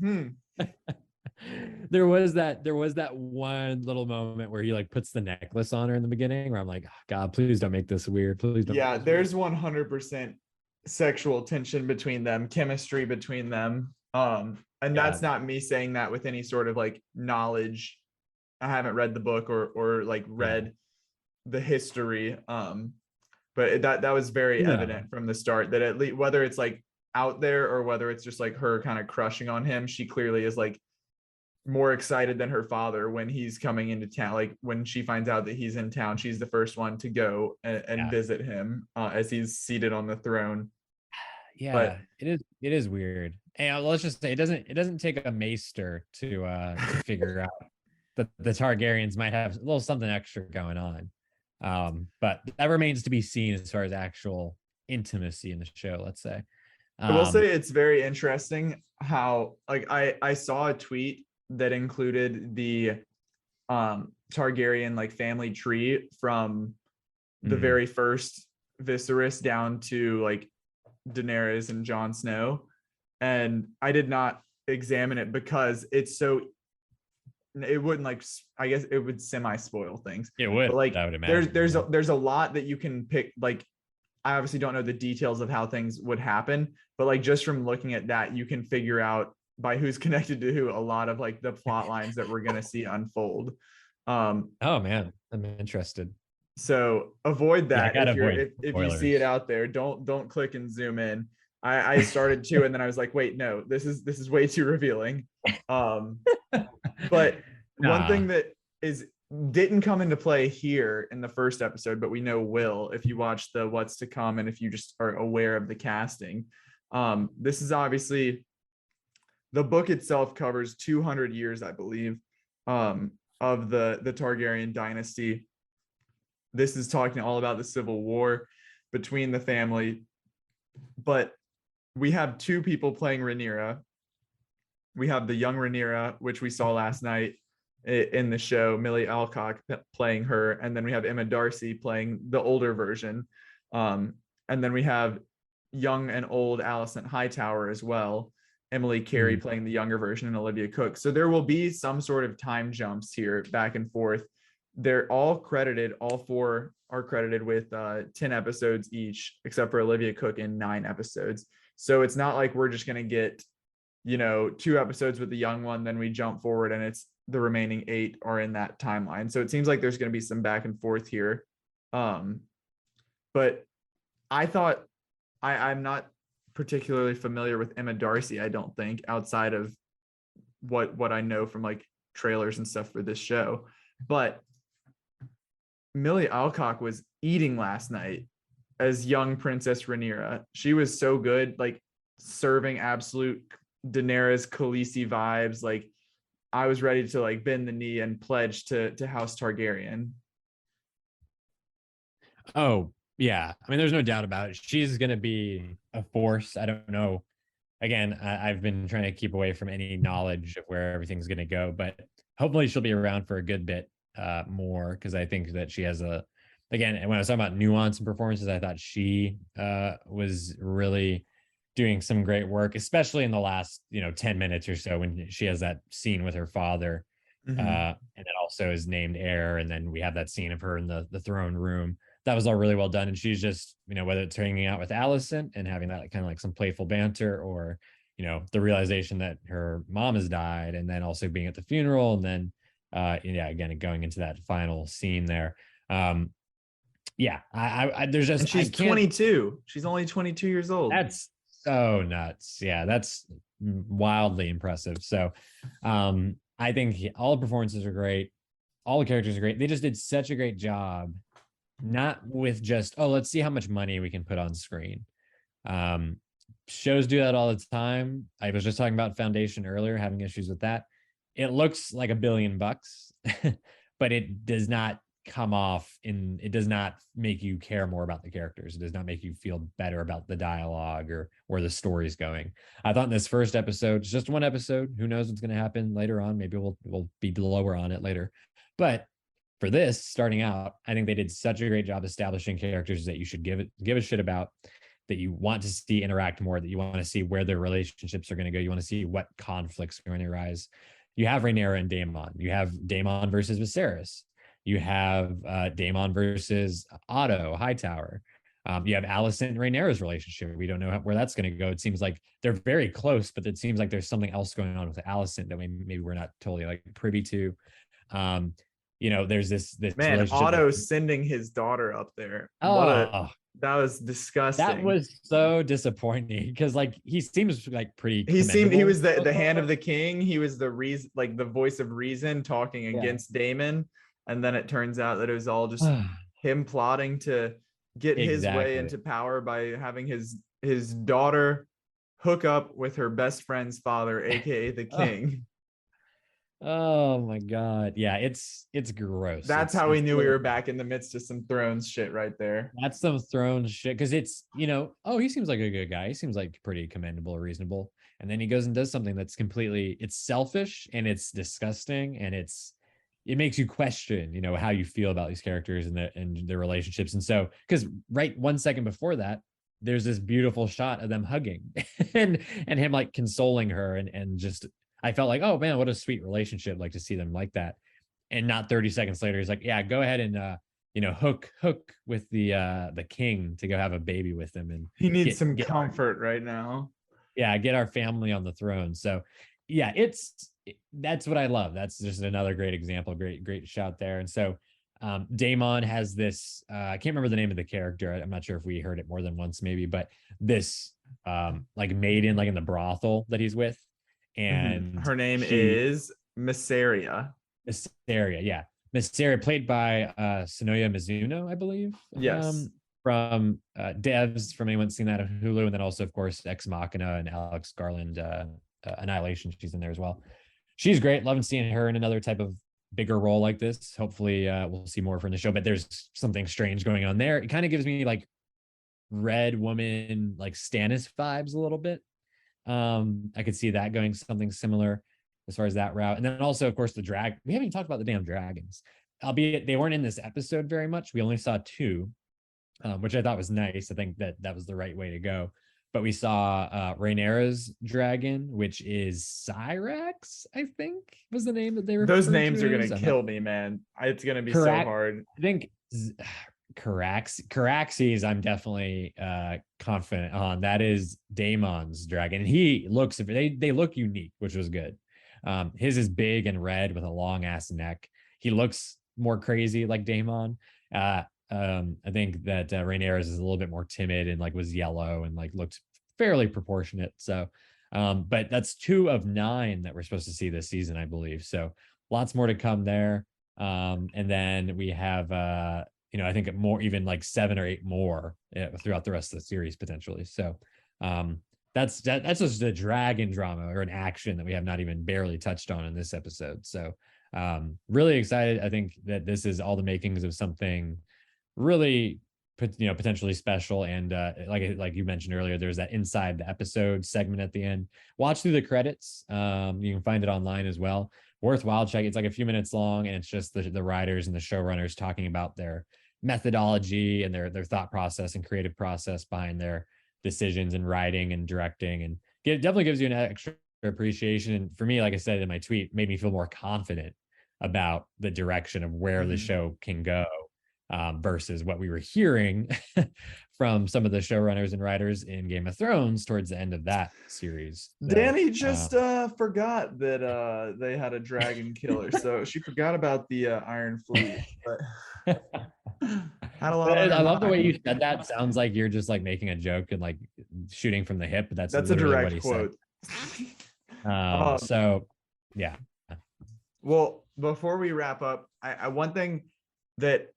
there was that one little moment where he like puts the necklace on her in the beginning where I'm like, oh, God, please don't make this weird. Please don't. Yeah, there's 100% sexual tension between them, chemistry between them. And that's not me saying that with any sort of like knowledge. I haven't read the book or like read the history. But that was very evident from the start that at least whether it's like out there or whether it's just like her kind of crushing on him, she clearly is like more excited than her father when he's coming into town. Like when she finds out that he's in town, she's the first one to go and visit him as he's seated on the throne. Yeah, but it is weird. And let's just say it doesn't take a maester to figure out that the Targaryens might have a little something extra going on. But that remains to be seen as far as actual intimacy in the show, let's say. I will say it's very interesting how like I saw a tweet that included the Targaryen like family tree from the very first Viserys down to like Daenerys and Jon Snow, and I did not examine it because it's so it wouldn't like I guess it would semi spoil things. It would, but, like I would imagine. there's a lot that you can pick. Like I obviously don't know the details of how things would happen, but like just from looking at that, you can figure out by who's connected to who a lot of like the plot lines that we're gonna see unfold. Oh man, I'm interested. So avoid that. If you see it out there, don't click and zoom in. I started to, and then I was like, wait, no, this is way too revealing. But one thing that didn't come into play here in the first episode, but we know will if you watch the What's to Come and if you just are aware of the casting. This is obviously the book itself covers 200 years, I believe, of the Targaryen dynasty. This is talking all about the civil war between the family, but we have two people playing Rhaenyra. We have the young Rhaenyra, which we saw last night in the show, Millie Alcock playing her, and then we have Emma Darcy playing the older version, and then we have young and old Alicent Hightower as well, Emily Carey playing the younger version, and Olivia Cook. So there will be some sort of time jumps here back and forth. They're all credited, all four are credited with 10 episodes each, except for Olivia Cook in 9 episodes. So it's not like we're just going to get, 2 episodes with the young one, then we jump forward and it's the remaining 8 are in that timeline. So it seems like there's going to be some back and forth here. But I thought I'm not particularly familiar with Emma Darcy, I don't think, outside of what I know from like trailers and stuff for this show. But Millie Alcock was eating last night as young Princess Rhaenyra. She was so good, like serving absolute Daenerys Khaleesi vibes. Like I was ready to like bend the knee and pledge to House Targaryen. Oh yeah, I mean, there's no doubt about it. She's gonna be a force. I don't know. Again, I've been trying to keep away from any knowledge of where everything's gonna go, but hopefully she'll be around for a good bit more, because I think that she has again, when I was talking about nuance and performances, I thought she was really doing some great work, especially in the last 10 minutes or so when she has that scene with her father, and then also is named heir, and then we have that scene of her in the throne room. That was all really well done, and she's just whether it's hanging out with Alicent and having that kind of like some playful banter, or the realization that her mom has died, and then also being at the funeral, and then again going into that final scene there. yeah, I there's just And she's 22. She's only 22 years old. That's so nuts. Yeah, that's wildly impressive. So I think all the performances are great. All the characters are great. They just did such a great job, not with just, oh, let's see how much money we can put on screen. Shows do that all the time. I was just talking about Foundation earlier, having issues with that. It looks like $1 billion, but it does not come off it does not make you care more about the characters. It does not make you feel better about the dialogue or where the story's going. I thought in this first episode, it's just one episode, who knows what's going to happen later on. Maybe we'll be lower on it later, but for this starting out, I think they did such a great job establishing characters that you should give a shit about, that you want to see interact more, that you want to see where their relationships are going to go. You want to see what conflicts are going to arise. You have Rhaenyra and Daemon. You have Daemon versus Viserys. You have Daemon versus Otto Hightower. You have Alicent and Rhaenyra's relationship. We don't know where that's going to go. It seems like they're very close, but it seems like there's something else going on with Alicent that maybe we're not totally like privy to. There's this man, Otto sending his daughter up there. That was disgusting. That was so disappointing because like he seems like pretty. He was the hand of the king. He was the reason, like the voice of reason, talking against Daemon. And then it turns out that it was all just him plotting to get his way into power by having his daughter hook up with her best friend's father, aka the king. Oh my God. Yeah, it's gross. That's how we knew we were back in the midst of some Thrones shit right there. That's some Thrones shit. Because it's, he seems like a good guy. He seems like pretty commendable or reasonable. And then he goes and does something that's it's selfish and it's disgusting and it makes you question, how you feel about these characters and their relationships. And so, because right 1 second before that, there's this beautiful shot of them hugging and him like consoling her and just, I felt like, oh man, what a sweet relationship, like to see them like that. And not 30 seconds later, he's like, yeah, go ahead and hook with the king to go have a baby with him. And he needs some comfort right now. Yeah, get our family on the throne. So yeah, that's what I love. That's just another great example. Great shout there. And so Daemon has this, I can't remember the name of the character. I'm not sure if we heard it more than once maybe, but this like maiden, like in the brothel that he's with. And her name is Mysaria. Yeah. Mysaria, played by Sonoya Mizuno, I believe. Yes. From Devs, from anyone seen that on Hulu. And then also, of course, Ex Machina and Alex Garland, Annihilation. She's in there as well. She's great. Loving seeing her in another type of bigger role like this. Hopefully we'll see more from the show, but there's something strange going on there. It kind of gives me like Red Woman, like Stannis vibes a little bit. I could see that going something similar as far as that route. And then also, of course, we haven't even talked about the damn dragons, albeit they weren't in this episode very much. We only saw 2, which I thought was nice. I think that was the right way to go. But we saw Rhaenyra's dragon, which is Syrax, I think was the name that they were. Those names are going to kill me, man. It's going to be so hard. I think Caraxes, I'm definitely confident on. That is Daemon's dragon. And he looks, they look unique, which was good. His is big and red with a long ass neck. He looks more crazy like Daemon. I think that Rhaenyra's is a little bit more timid and like was yellow and like looked fairly proportionate. So, but that's 2 of 9 that we're supposed to see this season, I believe. So lots more to come there. And then we have, I think more, even like 7 or 8 more throughout the rest of the series potentially. So that's just a dragon drama or an action that we have not even barely touched on in this episode. So really excited. I think that this is all the makings of something really potentially special. And like you mentioned earlier, there's that inside the episode segment at the end. Watch through the credits. You can find it online as well. Worthwhile check. It's like a few minutes long, and it's just the writers and the showrunners talking about their methodology and their thought process and creative process behind their decisions and writing and directing. And it definitely gives you an extra appreciation. And for me, like I said in my tweet, made me feel more confident about the direction of where the show can go. Versus what we were hearing from some of the showrunners and writers in Game of Thrones towards the end of that series. So, Danny just forgot that they had a dragon killer, so she forgot about the Iron Fleet. But Had a lot on I her love the way mind. you said that. Sounds like you're just like making a joke and like shooting from the hip, but that's That's a literally what direct he quote. said. Um, So yeah. Well, before we wrap up, I one thing that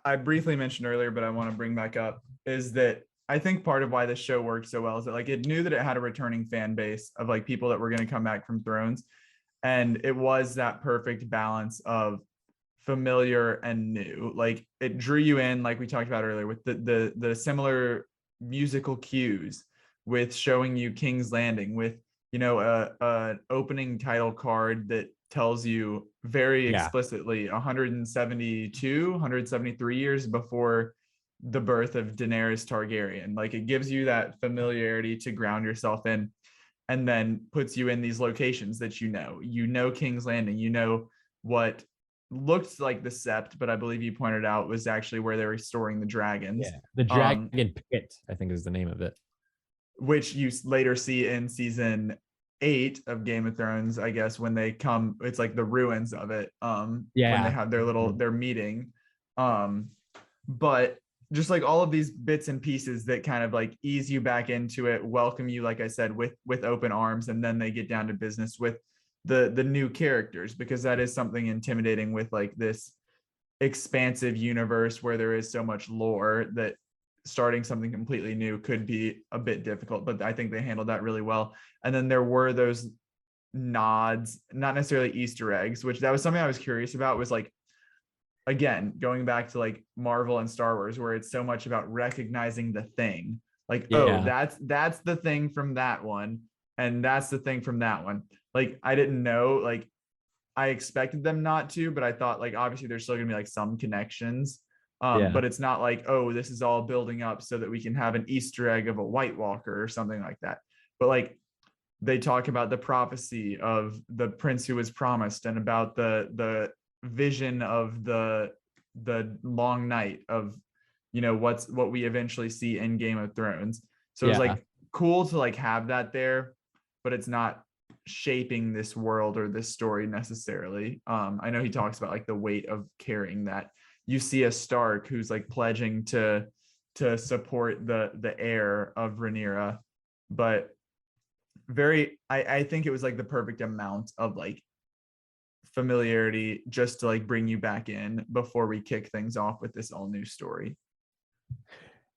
I briefly mentioned earlier, but I want to bring back up is that I think part of why this show worked so well is that like it knew that it had a returning fan base of like people that were going to come back from Thrones, and it was that perfect balance of familiar and new. Like it drew you in, like we talked about earlier, with the similar musical cues, with showing you King's Landing, with an opening title card that tells you very Yeah. explicitly 172 173 years before the birth of Daenerys Targaryen. Like it gives you that familiarity to ground yourself in, and then puts you in these locations that King's Landing, what looked like the Sept, but I believe you pointed out was actually where they were storing the dragons. Yeah. The Dragon Pit, I think, is the name of it. Which you later see in season 8 of Game of Thrones, I guess, when they come, it's like the ruins of it. When they have their meeting. But just like all of these bits and pieces that kind of like ease you back into it, welcome you, like I said, with open arms, and then they get down to business with the new characters, because that is something intimidating with like this expansive universe where there is so much lore that starting something completely new could be a bit difficult, but I think they handled that really well. And then there were those nods, not necessarily Easter eggs, which that was something I was curious about, was like, again, going back to like Marvel and Star Wars, where it's so much about recognizing the thing, like, oh, that's the thing from that one, and that's the thing from that one. Like I didn't know, like I expected them not to, but I thought like obviously there's still gonna be like some connections. But it's not like, oh, this is all building up so that we can have an Easter egg of a White Walker or something like that. But like they talk about the prophecy of the prince who was promised, and about the vision of the long night of what we eventually see in Game of Thrones. So it's like cool to like have that there, but it's not shaping this world or this story necessarily. I know he talks about like the weight of carrying that. You see a Stark who's like pledging to support the heir of Rhaenyra, but I think it was like the perfect amount of like familiarity just to like bring you back in before we kick things off with this all new story.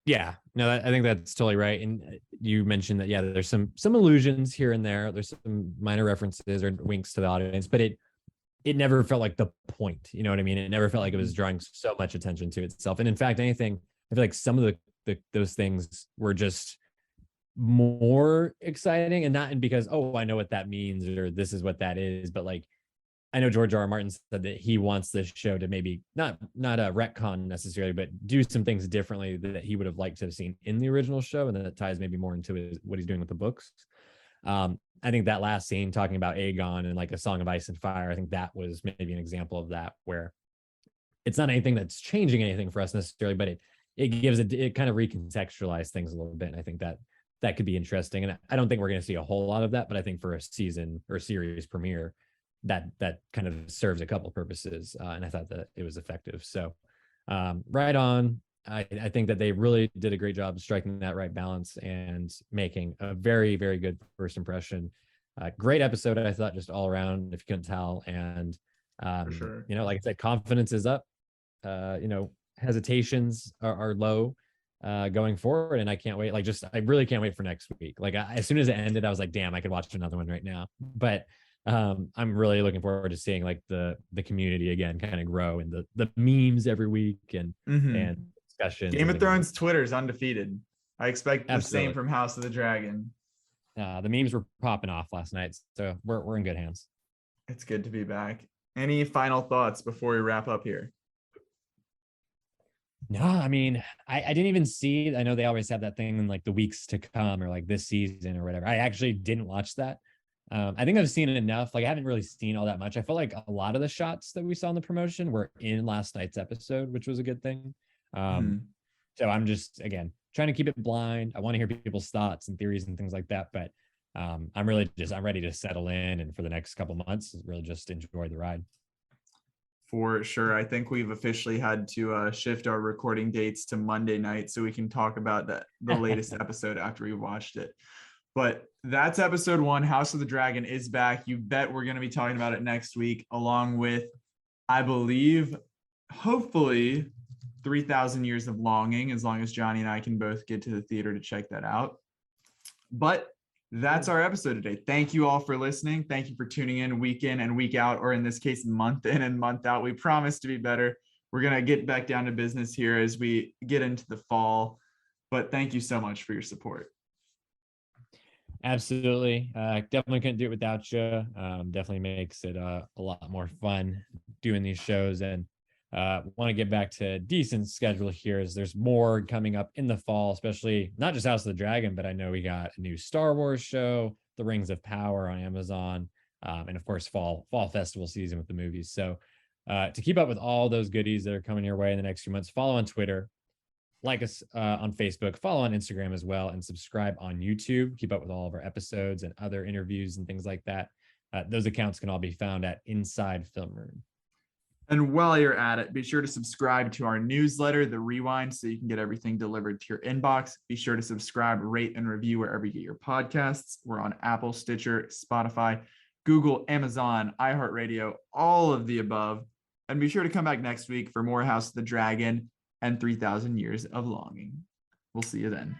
Yeah, no, I think that's totally right. And you mentioned that, there's some allusions here and there. There's some minor references or winks to the audience, but it never felt like the point. You know what I mean? It never felt like it was drawing so much attention to itself. And in fact, I feel like some of those things were just more exciting, and not because, oh, I know what that means or this is what that is, but like I know George R.R. Martin said that he wants this show to maybe not a retcon necessarily, but do some things differently that he would have liked to have seen in the original show, and then it ties maybe more into what he's doing with the books. I think that last scene talking about Aegon and like A Song of Ice and Fire, I think that was maybe an example of that, where it's not anything that's changing anything for us necessarily, but it kind of recontextualized things a little bit. And I think that could be interesting. And I don't think we're going to see a whole lot of that, but I think for a season or series premiere, that kind of serves a couple purposes. And I thought that it was effective. So right on. I think that they really did a great job striking that right balance and making a very, very good first impression. Great episode, I thought, just all around, if you couldn't tell. And, For sure. Like I said, confidence is up. Hesitations are low going forward. And I can't wait. I really can't wait for next week. Like as soon as it ended, I was like, damn, I could watch another one right now. But I'm really looking forward to seeing like the community again kind of grow, and the memes every week and discussions. Game of Thrones Twitter is undefeated. I expect the Absolutely. same from House of the Dragon. The memes were popping off last night, so we're in good hands. It's good to be back. Any final thoughts before we wrap up here? No, I mean, I didn't even see. I know they always have that thing in like the weeks to come or like this season or whatever. I actually didn't watch that. I think I've seen it enough. Like I haven't really seen all that much. I felt like a lot of the shots that we saw in the promotion were in last night's episode, which was a good thing. So I'm just, again, trying to keep it blind. I want to hear people's thoughts and theories and things like that. But I'm ready to settle in, and for the next couple months, really just enjoy the ride. For sure. I think we've officially had to shift our recording dates to Monday night so we can talk about the latest episode after we watched it. But that's episode 1. House of the Dragon is back. You bet we're going to be talking about it next week, along with, I believe, hopefully 3,000 Years of Longing, as long as Johnny and I can both get to the theater to check that out. But that's our episode today. Thank you all for listening. Thank you for tuning in week in and week out, or in this case, month in and month out. We promise to be better. We're going to get back down to business here as we get into the fall. But thank you so much for your support. Absolutely. Definitely couldn't do it without you. Definitely makes it a lot more fun doing these shows, and want to get back to a decent schedule here, as there's more coming up in the fall, especially not just House of the Dragon, but I know we got a new Star Wars show, The Rings of Power on Amazon, and of course fall festival season with the movies. So to keep up with all those goodies that are coming your way in the next few months, follow on Twitter, like us on Facebook, follow on Instagram as well, and subscribe on YouTube. Keep up with all of our episodes and other interviews and things like that. Those accounts can all be found at Inside Film Room. And while you're at it, be sure to subscribe to our newsletter, The Rewind, so you can get everything delivered to your inbox. Be sure to subscribe, rate, and review wherever you get your podcasts. We're on Apple, Stitcher, Spotify, Google, Amazon, iHeartRadio, all of the above. And be sure to come back next week for more House of the Dragon and 3,000 Years of Longing. We'll see you then.